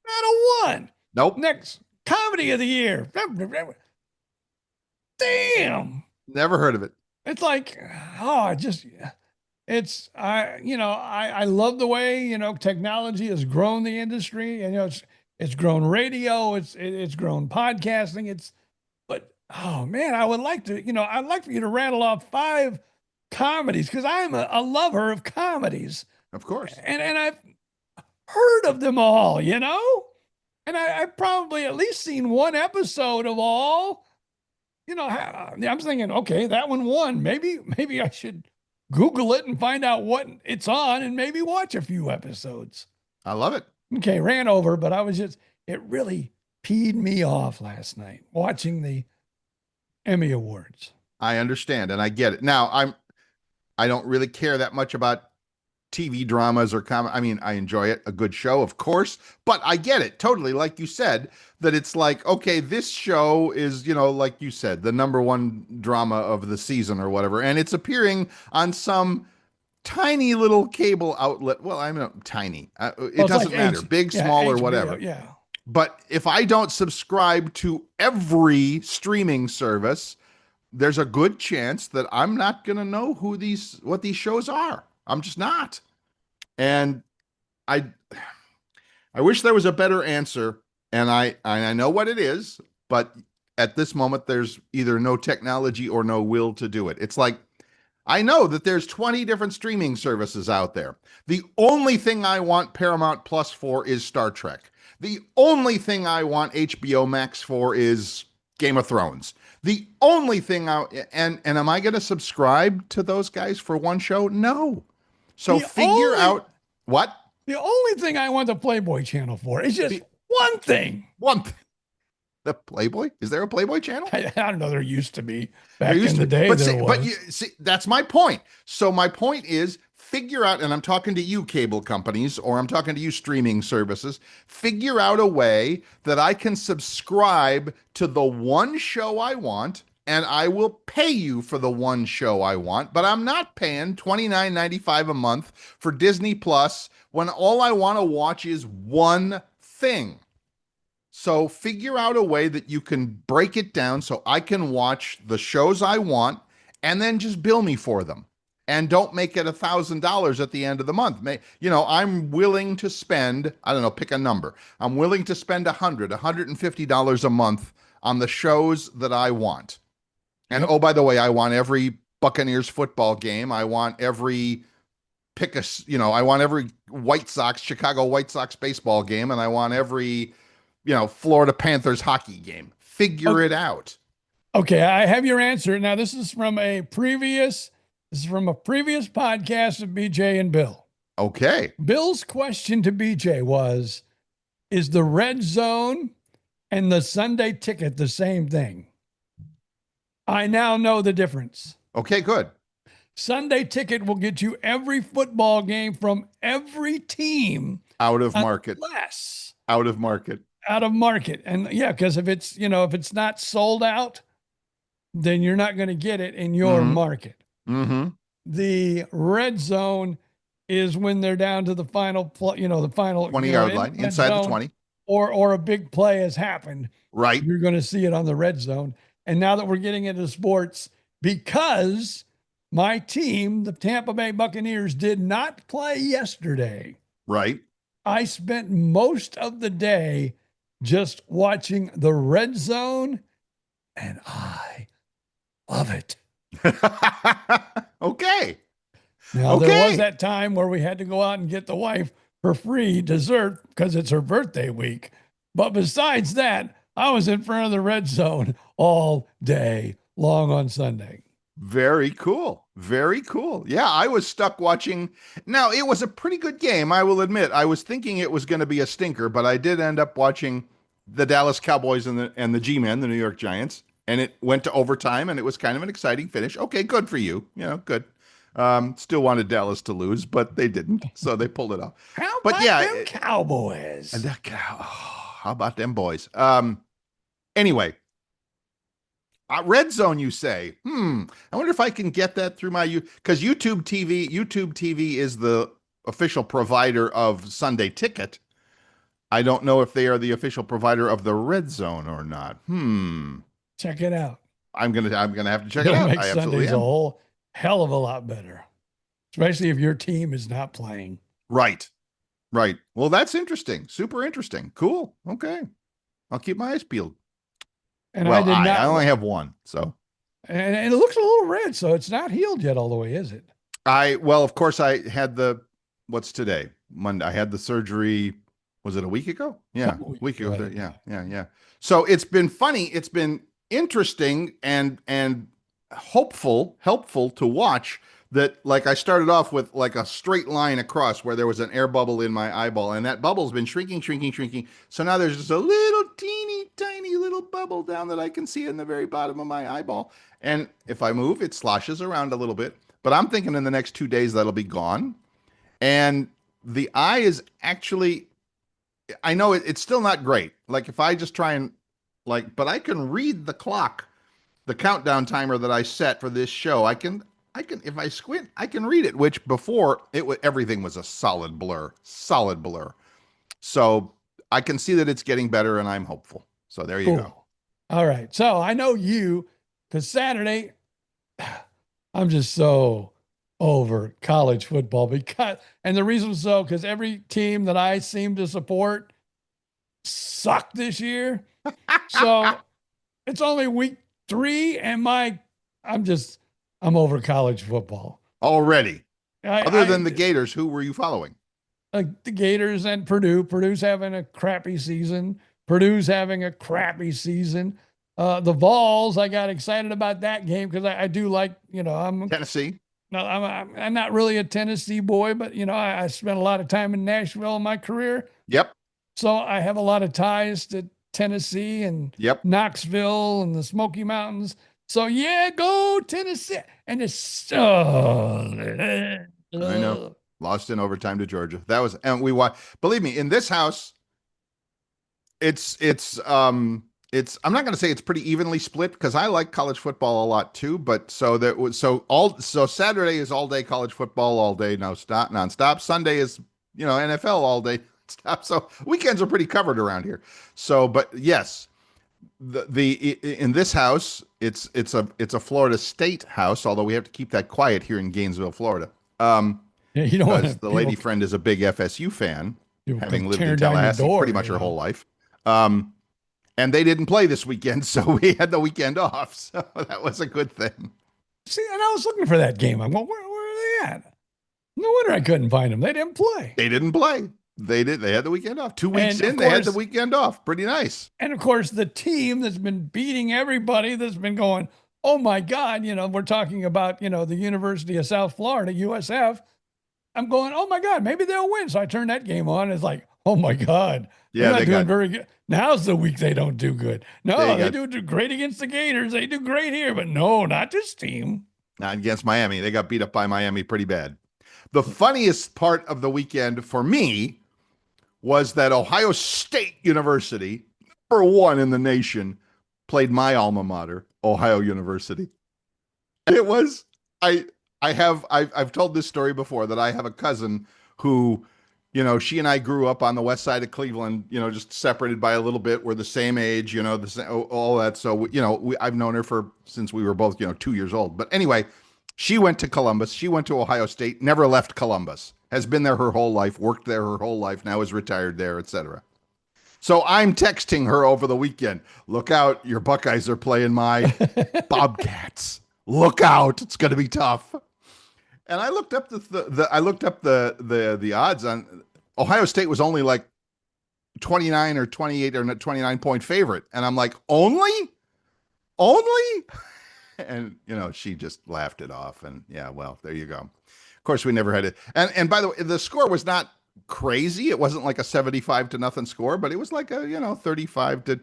not a one. Nope. Next, comedy of the year. Damn. Never heard of it. It's like, oh, I love the way, technology has grown the industry, and, it's grown radio, it's grown podcasting. But oh man, I would like to, I'd like for you to rattle off 5 comedies, because I'm a lover of comedies, Of course. and I've heard of them all, and I've probably at least seen one episode of all. I'm thinking, okay, that one won. Maybe I should Google it and find out what it's on, and maybe watch a few episodes. I love it. Okay, ran over, but it really peed me off last night watching the Emmy Awards. I understand and I get it. Now, I don't really care that much about TV dramas or I mean, I enjoy it, a good show, of course, but I get it totally. Like you said, that it's like, okay, this show is, like you said, the #1 drama of the season or whatever, and it's appearing on some tiny little cable outlet. Well, I'm not tiny. It doesn't matter, big, small, or HBO, whatever. Yeah. But if I don't subscribe to every streaming service, there's a good chance that I'm not going to know what these shows are. I'm just not. And I wish there was a better answer, and I know what it is, but at this moment there's either no technology or no will to do it. It's like, I know that there's 20 different streaming services out there. The only thing I want Paramount Plus for is Star Trek. The only thing I want HBO Max for is Game of Thrones. The only thing and am I going to subscribe to those guys for one show? No. So figure out what? The only thing I want the Playboy channel for is just one thing. The Playboy? Is there a Playboy channel? I don't know. There used to be back in the day. But that's my point. So my point is, figure out, and I'm talking to you cable companies, or I'm talking to you streaming services, figure out a way that I can subscribe to the one show I want, and I will pay you for the one show I want, but I'm not paying $29.95 a month for Disney Plus when all I want to watch is one thing. So figure out a way that you can break it down so I can watch the shows I want and then just bill me for them. And don't make it $1,000 at the end of the month. I'm willing to spend, I don't know, pick a number. I'm willing to spend $150 a month on the shows that I want. And oh, by the way, I want every Buccaneers football game. I want every I want every Chicago White Sox baseball game. And I want every Florida Panthers hockey game. Figure it out. Okay, I have your answer. Now, this is from a previous podcast of BJ and Bill. Okay. Bill's question to BJ was, is the Red Zone and the Sunday Ticket the same thing? I now know the difference. Okay, good. Sunday Ticket will get you every football game from every team. Out of market. Out of market. Out of market. And yeah, because if it's not sold out, then you're not going to get it in your market. Mm-hmm. The Red Zone is when they're down to the final, the final 20-yard line, inside the 20. Or a big play has happened. Right. You're going to see it on the Red Zone. And now that we're getting into sports, because my team, the Tampa Bay Buccaneers, did not play yesterday. Right. I spent most of the day just watching the Red Zone, and I love it. Okay. Now, there was that time where we had to go out and get the wife her free dessert because it's her birthday week. But besides that, I was in front of the red zone all day long on Sunday. Very cool. Very cool. Yeah, I was stuck watching. Now, it was a pretty good game, I will admit. I was thinking it was going to be a stinker, but I did end up watching the Dallas Cowboys and the G-Men, the New York Giants, and it went to overtime, and it was kind of an exciting finish. Okay, good for you. Good. Still wanted Dallas to lose, but they didn't, so they pulled it off. How But about yeah, them Cowboys? how about them boys? Anyway, Red Zone, you say? I wonder if I can get that through my because YouTube TV. YouTube TV is the official provider of Sunday Ticket. I don't know if they are the official provider of the Red Zone or not. Check it out. I'm gonna have to check it It'll out. make I absolutely Sundays a am. whole hell of a lot better, especially if your team is not playing. Right. Well, that's interesting. Super interesting. Cool. Okay. I'll keep my eyes peeled. And Well, I did not. I only have one, so. And it looks a little red, so it's not healed yet all the way, is it? Well, of course, I had what's today? Monday. I had the surgery. Was it a week ago? Yeah, a week ago. Right. Yeah. So it's been funny. It's been interesting and helpful to watch that. Like I started off with like a straight line across where there was an air bubble in my eyeball, and that bubble's been shrinking. So now there's just a little teeny tiny little bubble down that I can see in the very bottom of my eyeball. And if I move, it sloshes around a little bit. But I'm thinking in the next 2 days that'll be gone. And the eye is actually, I know it's still not great. Like if I just try and but I can read the clock, the countdown timer that I set for this show. I can, if I squint, I can read it, which before everything was a solid blur. So I can see that it's getting better and I'm hopeful. So there you go. All right. So I know you, because Saturday, I'm just so over college football and the reason so, because every team that I seem to support sucked this year. So it's only week 3 and I'm over college football already. Other than the Gators, who were you following? The Gators and Purdue. Purdue's having a crappy season. The Vols, I got excited about that game because I do like, I'm Tennessee. No, I'm not really a Tennessee boy, but I spent a lot of time in Nashville in my career. Yep. So I have a lot of ties to Tennessee and Knoxville and the Smoky Mountains. So yeah, go Tennessee. And it's I know. Lost in overtime to Georgia. That was, and we watched. Believe me, in this house, it's I'm not going to say it's pretty evenly split because I like college football a lot too. But so Saturday is all day college football, all day nonstop. Sunday is NFL all day stop. So weekends are pretty covered around here. So, but yes, in this house, it's a Florida State house. Although we have to keep that quiet here in Gainesville, Florida. Yeah, you don't want the lady friend is a big FSU fan, having lived in down Tallahassee door, pretty much her whole life. And they didn't play this weekend, so we had the weekend off. So that was a good thing. See, and I was looking for that game. I'm going, where are they at? No wonder I couldn't find them. They didn't play. They didn't play. They did. They had the weekend off. 2 weeks in, they had the weekend off. Pretty nice. And of course, the team that's been beating everybody, that's been going, oh my God, we're talking about, the University of South Florida, USF. I'm going, oh my God, maybe they'll win. So I turned that game on. It's like, oh my God. Yeah, they're not doing very good. Now's the week they don't do good. No, they do great against the Gators. They do great here, but no, not this team. Not against Miami. They got beat up by Miami pretty bad. The funniest part of the weekend for me was that Ohio State University, number 1 in the nation, played my alma mater, Ohio University. It was, I've told this story before that I have a cousin who, she and I grew up on the west side of Cleveland, just separated by a little bit. We're the same age, all that. So, I've known her since we were both, 2 years old. But anyway, she went to Columbus. She went to Ohio State, never left Columbus, has been there her whole life, worked there her whole life, now is retired there, etc. So I'm texting her over the weekend. Look out, your Buckeyes are playing my Bobcats. Look out, it's going to be tough. And I looked up the odds on Ohio State was only like 29 or 28 or 29-point favorite. And I'm like, only? And, she just laughed it off. And yeah, well, there you go. Of course, we never had it. And by the way, the score was not crazy. It wasn't like a 75-0 score, but it was like a, 35-3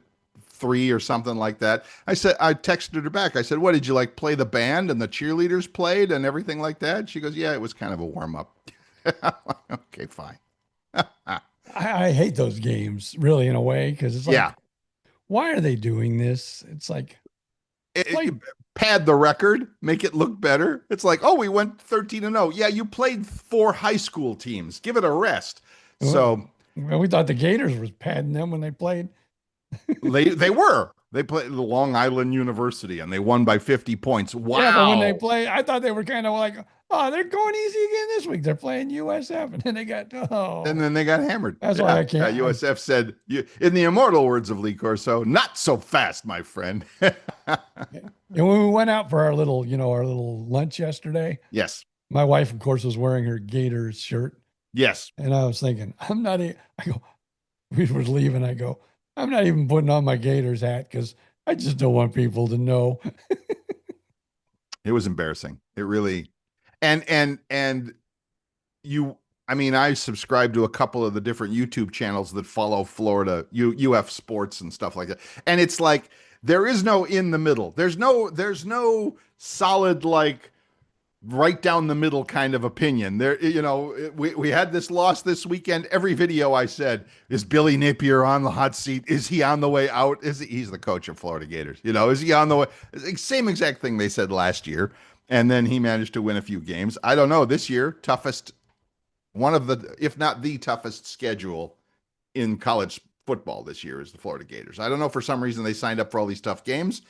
or something like that. I texted her back. I said, what did you like play the band and the cheerleaders played and everything like that? She goes, yeah, it was kind of a warm up. Okay, fine. I hate those games really in a way. Cause it's like, Yeah. why are they doing this? It's like, pad the record, make it look better. It's like, oh, we went 13-0. Yeah, you played 4 high school teams. Give it a rest. So we thought the Gators was padding them when they played. they were. They played the Long Island University and they won by 50 points. Wow. Yeah, but when they play, I thought they were kind of like, oh, they're going easy again this week. They're playing USF, and then they got and then they got hammered. That's why I can't. USF said, in the immortal words of Lee Corso, not so fast, my friend. And when we went out for our little lunch yesterday, yes, my wife, of course, was wearing her Gators shirt. Yes, and I was thinking, I go, we were leaving. I go, I'm not even putting on my Gators hat because I just don't want people to know. It was embarrassing. It really, and you. I mean, I subscribe to a couple of the different YouTube channels that follow Florida UF sports and stuff like that, and it's like there is no in the middle. There's no solid like right down the middle kind of opinion. There, we had this loss this weekend. Every video I said, is Billy Napier on the hot seat? Is he on the way out? He's the coach of Florida Gators? Is he on the way? Same exact thing they said last year. And then he managed to win a few games. I don't know. This year, one of the, if not the toughest schedule in college football this year is the Florida Gators. I don't know, for some reason they signed up for all these tough games.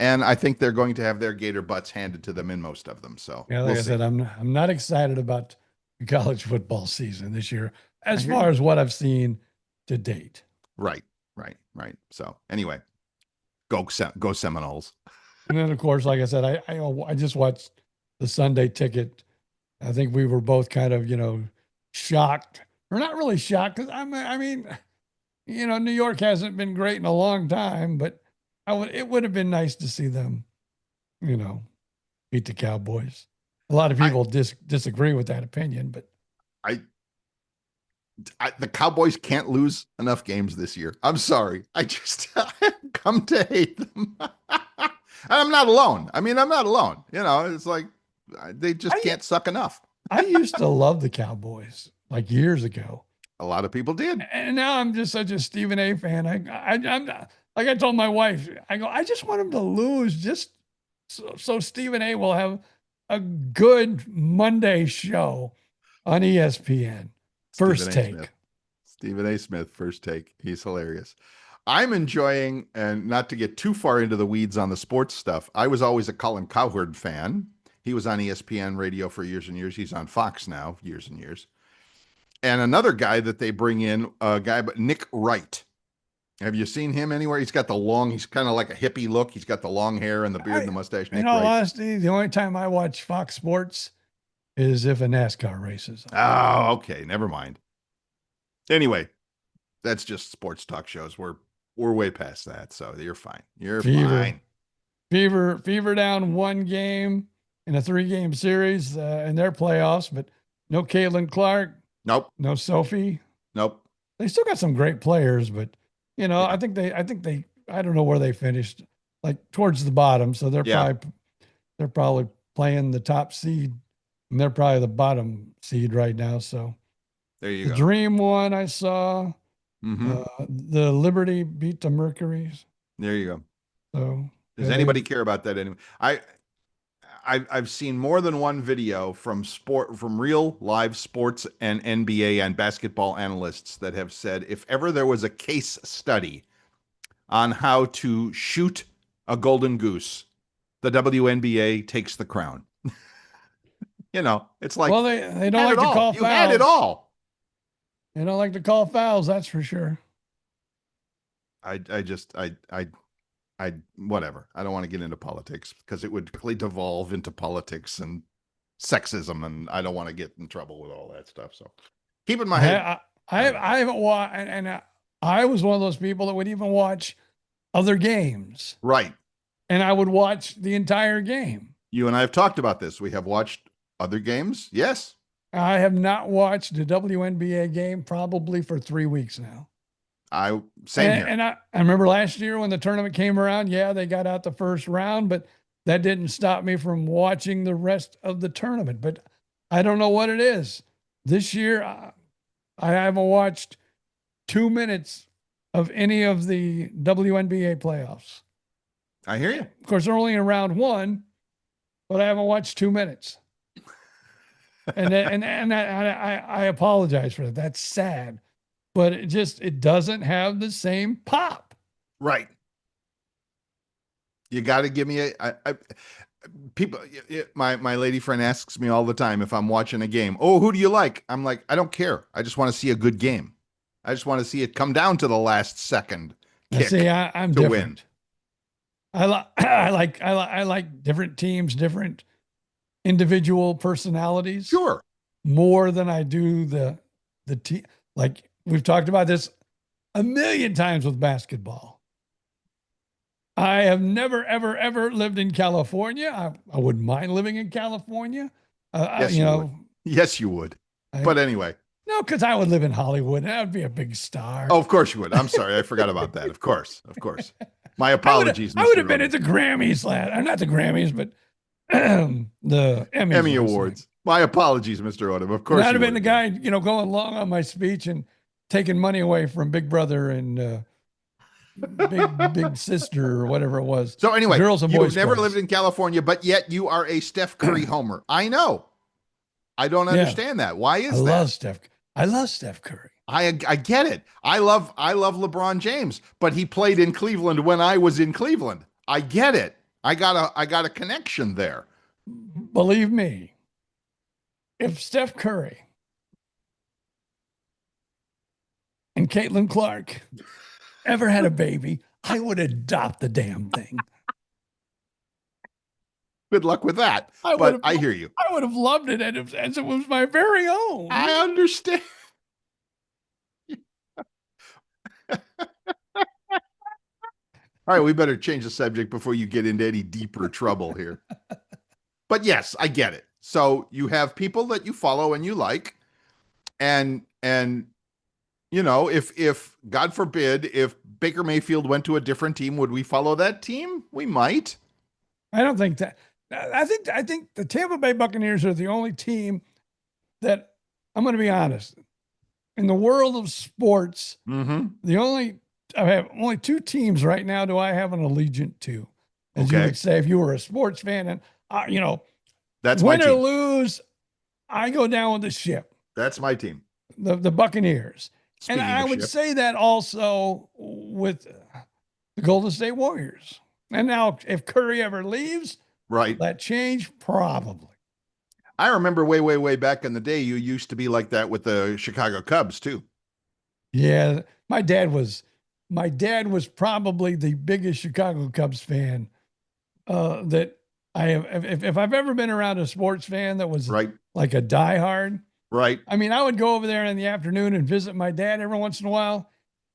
And I think they're going to have their Gator butts handed to them in most of them. So yeah, like I said, I'm not excited about the college football season this year, as far as what I've seen to date. Right. So anyway, go Seminoles. And then, of course, like I said, I just watched the Sunday Ticket. I think we were both kind of shocked, or not really shocked, because I mean, New York hasn't been great in a long time, but it would have been nice to see them, beat the Cowboys. A lot of people disagree with that opinion, but the Cowboys can't lose enough games this year. I'm sorry. I come to hate them. I'm not alone. I mean, I'm not alone. It's like they just can't suck enough. I used to love the Cowboys like years ago. A lot of people did. And now I'm just such a Stephen A fan. I'm not, like I told my wife, I just want him to lose just so Stephen A will have a good Monday show on ESPN. First Take. Stephen A. Smith, First Take. He's hilarious. I'm enjoying, and not to get too far into the weeds on the sports stuff, I was always a Colin Cowherd fan. He was on ESPN radio for years and years. He's on Fox now, years and years. And another guy that they bring in, but Nick Wright. Have you seen him anywhere? He's got he's kind of like a hippie look. He's got the long hair and the beard and the mustache. In all honesty, the only time I watch Fox Sports is if a NASCAR race is on. Oh, okay. Never mind. Anyway, that's just sports talk shows. We're way past that. So you're fine. You're fine. Fever down 1 game in a 3-game series in their playoffs, but no Caitlin Clark. Nope. No Sophie. Nope. They still got some great players, but I think they I don't know where they finished, like towards the bottom. So they're probably playing the top seed, and they're probably the bottom seed right now. So there you go. The Dream won, I saw. Mm-hmm. The Liberty beat the Mercuries. There you go. So does anybody care about that anyway? I've seen more than one video from real live sports and NBA and basketball analysts that have said if ever there was a case study on how to shoot a golden goose, the WNBA takes the crown. It's like, well, they don't like to call fouls. You had it all. They don't like to call fouls, that's for sure. Whatever. I don't want to get into politics because it would quickly devolve into politics and sexism, and I don't want to get in trouble with all that stuff. So keep in my head. I haven't watched, and I was one of those people that would even watch other games, Right. and I would watch the entire game. You and I have talked about this. We have watched other games. Yes. I have not watched a WNBA game probably for 3 weeks now. Same here. And I remember last year when the tournament came around, yeah, they got out the first round, but that didn't stop me from watching the rest of the tournament. But I don't know what it is. This year, I haven't watched 2 minutes of any of the WNBA playoffs. I hear you. Of course, they're only in round one, but I haven't watched 2 minutes. And I apologize for that. That's sad, but it doesn't have the same pop. Right. You got to give me people. My lady friend asks me all the time if I'm watching a game. Oh, who do you like? I'm like, I don't care. I just want to see a good game. I just want to see it come down to the last second kick. See, I'm to different. Win. I like different teams, different individual personalities. Sure. More than I do the team. Like we've talked about this a million times with basketball. I have never, ever, ever lived in California. I wouldn't mind living in California. Yes, you would. Yes, you would. But anyway. No, because I would live in Hollywood. And I would be a big star. Oh, of course you would. I'm sorry. I forgot about that. Of course. Of course. My apologies. I would have been at the Grammys not the Grammys, but the Emmy Awards. My apologies, Mr. Odom. Of course. I'd have been the guy, going along on my speech and taking money away from Big Brother and Big Sister or whatever it was. So anyway, Girls and Boys you've never Clubs. lived in California, but yet you are a Steph Curry homer. I know. I don't understand that. Why is that? I love Steph Curry. I get it. I love LeBron James, but he played in Cleveland when I was in Cleveland. I get it. I got a connection there. Believe me, if Steph Curry and Caitlin Clark ever had a baby, I would adopt the damn thing. Good luck with that. I hear you. I would have loved it as it was my very own. I understand. All right, we better change the subject before you get into any deeper trouble here. But yes, I get it. So you have people that you follow and you like, and if God forbid, if Baker Mayfield went to a different team, would we follow that team? We might. I don't think that. I think the Tampa Bay Buccaneers are the only team that, I'm going to be honest, in the world of sports, I have only 2 teams right now do I have an allegiance to, as you would say if you were a sports fan. And that's win my or team. lose, I go down with the ship. That's my team. The Buccaneers. Speaking and I would say that also with the Golden State Warriors. And now if Curry ever leaves, right, that change probably. I remember way back in the day, you used to be like that with the Chicago Cubs too. Yeah, my dad was probably the biggest Chicago Cubs fan that I have. If I've ever been around a sports fan that was like a diehard, right? I mean, I would go over there in the afternoon and visit my dad every once in a while.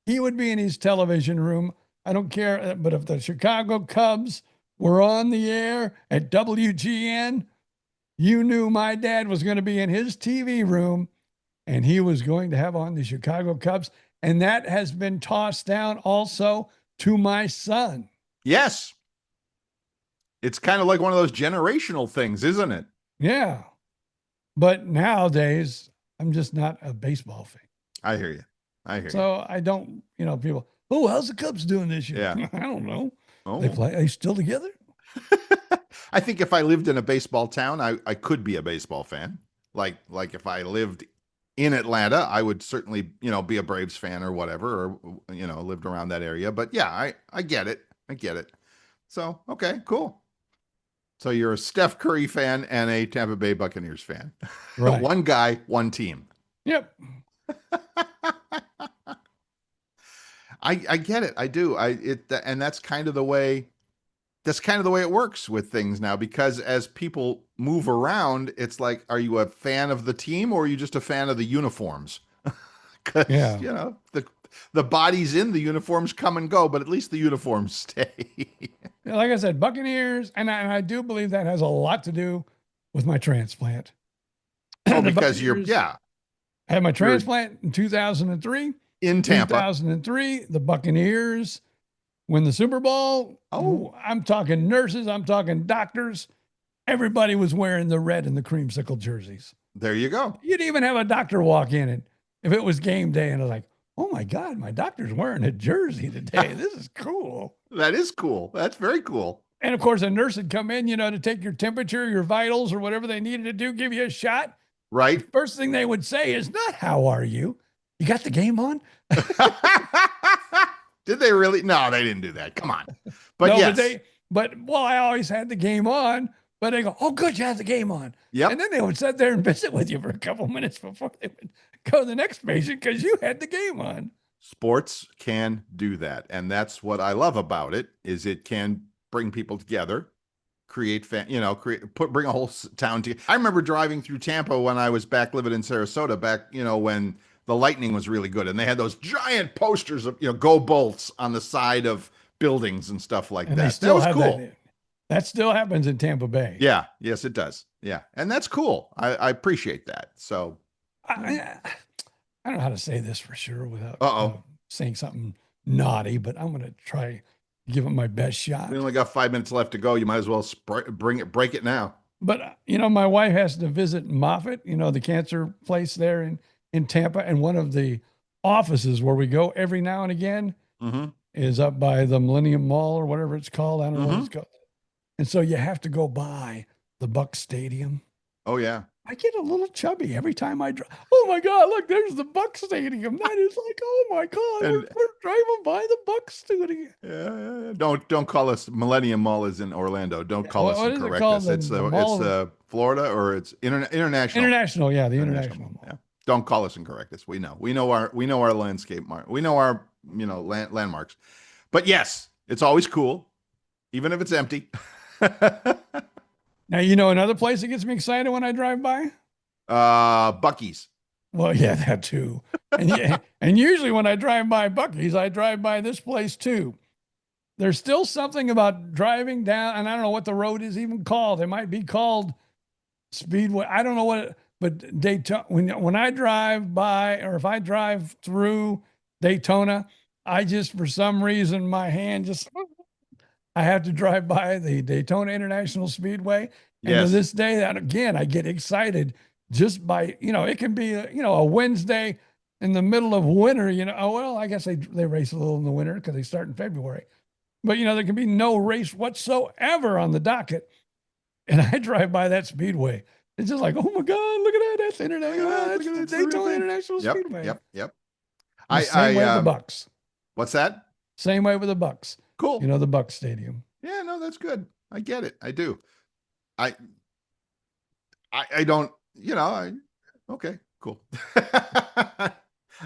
He would be in his television room. I don't care, but if the Chicago Cubs were on the air at WGN, you knew my dad was going to be in his TV room and he was going to have on the Chicago Cubs. And that has been tossed down also to my son. Yes. It's kind of like one of those generational things, isn't it? Yeah. But nowadays, I'm just not a baseball fan. I hear you. So I don't, people, how's the Cubs doing this year? Yeah. I don't know. Oh. Are they still together? I think if I lived in a baseball town, I could be a baseball fan. Like if I lived in Atlanta, I would certainly, be a Braves fan or whatever, or, lived around that area. But yeah, I get it. I get it. So, okay, cool. So you're a Steph Curry fan and a Tampa Bay Buccaneers fan. Right. One guy, one team. Yep. I get it. I do. And that's kind of the way it works with things now, because as people move around, it's like, are you a fan of the team or are you just a fan of the uniforms? Because, the the bodies in the uniforms come and go, but at least the uniforms stay. Like I said, Buccaneers, and I do believe that has a lot to do with my transplant. Oh, The because Buccaneers yeah, I had my you're transplant in 2003. in Tampa. 2003, the Buccaneers win the Super Bowl. Oh. I'm talking nurses, I'm talking doctors. Everybody was wearing the red and the creamsicle jerseys. There you go. You'd even have a doctor walk in, and if it was game day, and I was like, oh my God, my doctor's wearing a jersey today. This is cool. That is cool. That's very cool. And of course, a nurse would come in, to take your temperature, your vitals, or whatever they needed to do, give you a shot. Right? First thing they would say is not, how are you? You got the game on? Did they really? No, they didn't do that. Come on. But No, yes. but I always had the game on, but they go, oh, good, you have the game on. Yep. And then they would sit there and visit with you for a couple minutes before they would go to the next patient because you had the game on. Sports can do that. And that's what I love about it, is it can bring people together, create bring a whole town together. I remember driving through Tampa when I was back living in Sarasota back, when the Lightning was really good, and they had those giant posters of, go Bolts on the side of buildings and stuff like And that. they still That was have cool. That still happens in Tampa Bay. Yeah. Yes, it does. Yeah. And that's cool. I appreciate that. So I don't know how to say this for sure without Uh-oh. saying something naughty, but I'm going to try to give it my best shot. we only got 5 minutes left to go. You might as well break it now. But, my wife has to visit Moffitt, the cancer place there in Tampa. And one of the offices where we go every now and again is up by the Millennium Mall or whatever it's called. I don't know what it's called. And so you have to go by the Bucs Stadium. Oh, yeah. I get a little chubby every time I drive. Oh my God, look, there's the Bucs Stadium. That is like, oh my God, we're driving by the Bucs Stadium. Yeah. Don't call us Millennium Mall is in Orlando. Don't call us and correct us. It's Florida, or it's international. International, yeah, the international mall. Yeah. Don't call us and correct us. We know our landscape mark. We know our landmarks. But yes, it's always cool, even if it's empty. Now, another place that gets me excited when I drive by? Buc-ee's. Well, yeah, that too. And usually when I drive by Buc-ee's, I drive by this place too. There's still something about driving down, and I don't know what the road is even called. It might be called Speedway. I don't know what but Daytona, when I drive by, or if I drive through Daytona, I just, for some reason, my hand I have to drive by the Daytona International Speedway. And Yes. to this day, that again, I get excited just by, it can be, a Wednesday in the middle of winter, oh, well, I guess they race a little in the winter because they start in February. But, there can be no race whatsoever on the docket. And I drive by that Speedway. It's just like, oh my God, look at that. That's international. That's the Daytona International Speedway. Yep. Same way with the Bucs. What's that? Same way with the Bucs. Cool. The Bucs Stadium. Yeah, no, that's good. I get it. I do. I don't, okay, cool.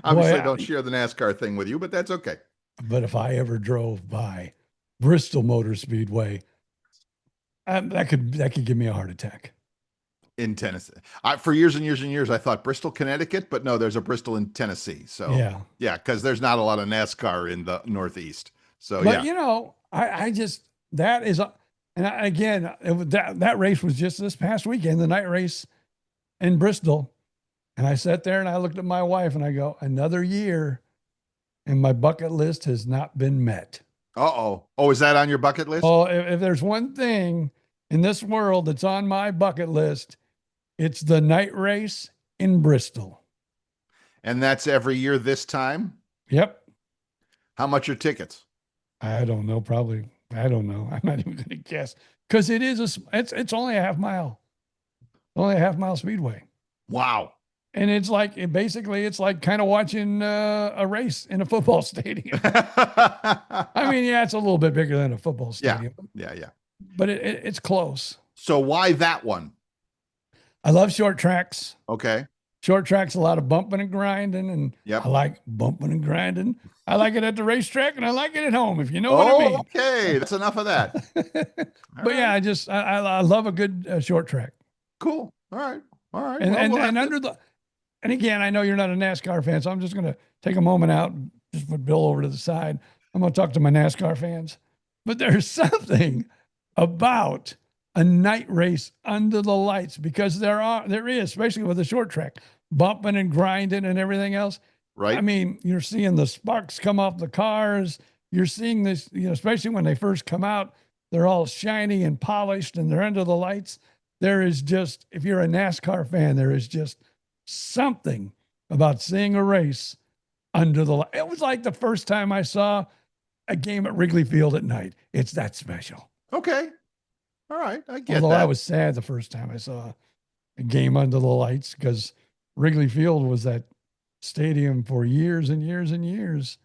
Obviously, I don't share the NASCAR thing with you, but that's okay. But if I ever drove by Bristol Motor Speedway, that could give me a heart attack. In Tennessee, for years and years and years, I thought Bristol, Connecticut, but no, there's a Bristol in Tennessee. So yeah, because there's not a lot of NASCAR in the Northeast. So but, I just, that is, again, that race was just this past weekend, the night race in Bristol. And I sat there and I looked at my wife and I go, another year and my bucket list has not been met. Oh, is that on your bucket list? Oh, if there's one thing in this world that's on my bucket list, it's the night race in Bristol. And that's every year this time? Yep. How much are tickets? I don't know. Probably. I don't know. I'm not even going to guess because it's only a half mile. Only a half mile speedway. Wow. And it's like kind of watching a race in a football stadium. I mean, yeah, it's a little bit bigger than a football stadium. Yeah. But it's close. So why that one? I love short tracks. Okay. Short tracks, a lot of bumping and grinding, and I like bumping and grinding. I like it at the racetrack, and I like it at home, if you know what I mean. Okay, that's enough of that. But yeah, I love a good short track. Cool. All right. And again, I know you're not a NASCAR fan, so I'm just going to take a moment out just put Bill over to the side. I'm going to talk to my NASCAR fans. But there's something about a night race under the lights, because there is, especially with the short track, bumping and grinding and everything else. Right. I mean, you're seeing the sparks come off the cars. You're seeing this, especially when they first come out, they're all shiny and polished and they're under the lights. There is just, if you're a NASCAR fan, there is just something about seeing a race under the light. It was like the first time I saw a game at Wrigley Field at night. It's that special. Okay. All right. I get Although that. I was sad the first time I saw a game under the lights, because Wrigley Field was that stadium for years and years and years.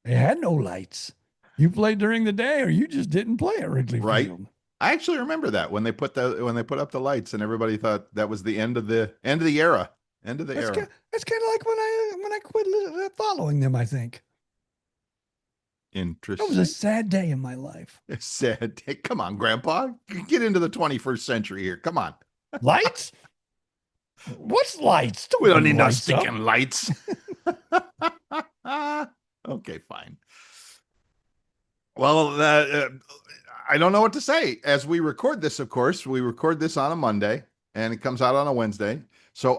They had no lights. You played during the day, or you just didn't play at Wrigley Field. I actually remember that when they put up the lights, and everybody thought that was the end of the era. End of the era. That's kind of like when I quit following them, I think. Interesting. That was a sad day in my life. A sad day. Come on, Grandpa. Get into the 21st century here. Come on. Lights? What's lights? We don't need no lights up. stinking lights. Okay, fine. Well, I don't know what to say. As we record this, of course, we record this on a Monday, and it comes out on a Wednesday. So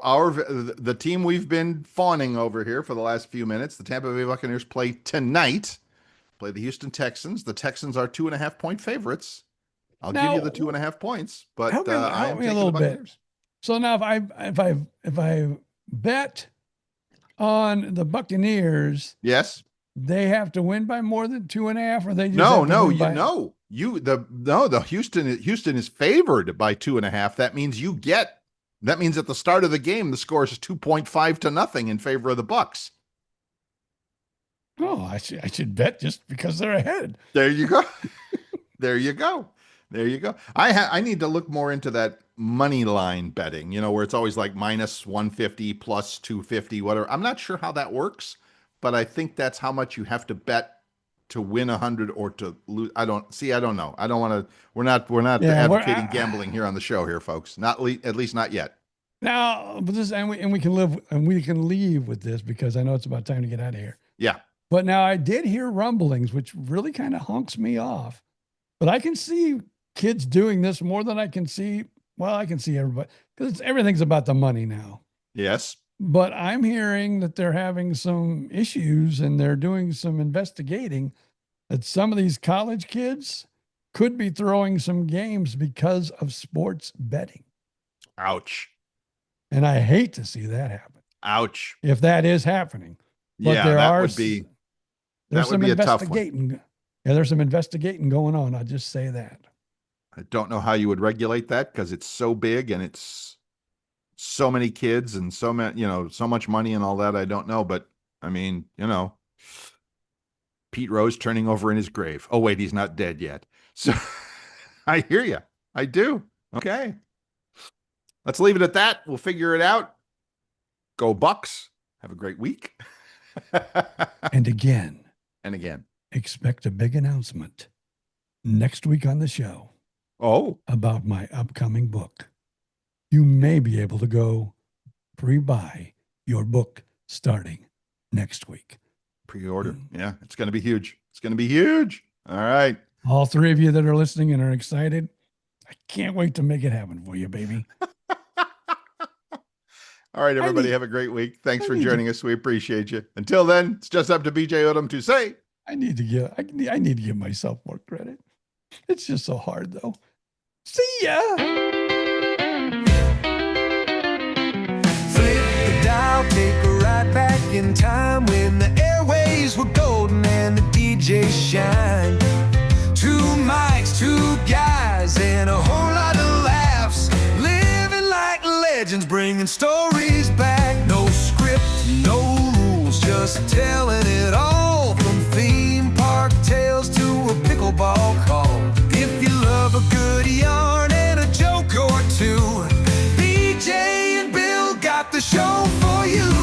the team we've been fawning over here for the last few minutes, the Tampa Bay Buccaneers, play tonight. Play the Houston Texans. The Texans are 2.5-point favorites. I'll give you the 2.5 points, but I am taking the Buccaneers. So now if I bet on the Buccaneers, yes, they have to win by more than 2.5, or they just Houston is favored by 2.5. That means at the start of the game the score is 2.5-0 in favor of the Bucs. Oh, I should bet just because they're ahead. There you go. There you go. I need to look more into that money line betting, where it's always like minus 150 plus 250, whatever. I'm not sure how that works, but I think that's how much you have to bet to win 100 or to lose. I don't know. I don't want to, we're not advocating gambling here on the show here, folks. At least not yet. Now, but we can leave with this, because I know it's about time to get out of here. Yeah. But now I did hear rumblings, which really kind of honks me off, but I can see kids doing this more than I can see. Well, I can see everybody, because everything's about the money now. Yes. But I'm hearing that they're having some issues, and they're doing some investigating that some of these college kids could be throwing some games because of sports betting. Ouch. And I hate to see that happen. Ouch. If that is happening. But yeah, that would be a tough one. Yeah, there's some investigating going on. I'll just say that. I don't know how you would regulate that, because it's so big and it's so many kids and so many, so much money and all that. I don't know. But I mean, Pete Rose turning over in his grave. Oh, wait, he's not dead yet. So I hear you. I do. Okay. Let's leave it at that. We'll figure it out. Go Bucks. Have a great week. And again, expect a big announcement next week on the show. Oh, about my upcoming book. You may be able to go pre-buy your book starting next week. Pre-order. Yeah, it's going to be huge. All right. All three of you that are listening and are excited, I can't wait to make it happen for you, baby. All right, everybody, have a great week. Thanks for joining us. We appreciate you. Until then, it's just up to BJ Odom to say. I need to give myself more credit. It's just so hard, though. See ya. Flip the dial, take a ride back in time when the airways were golden and the DJ shined. 2 mics, 2 guys, and a whole lot of laughs. Living like legends, bringing stories back. No script, no rules, just telling it all. From theme park tales to a pickleball call. If you love a good yarn and a joke or two, BJ and Bill got the show for you.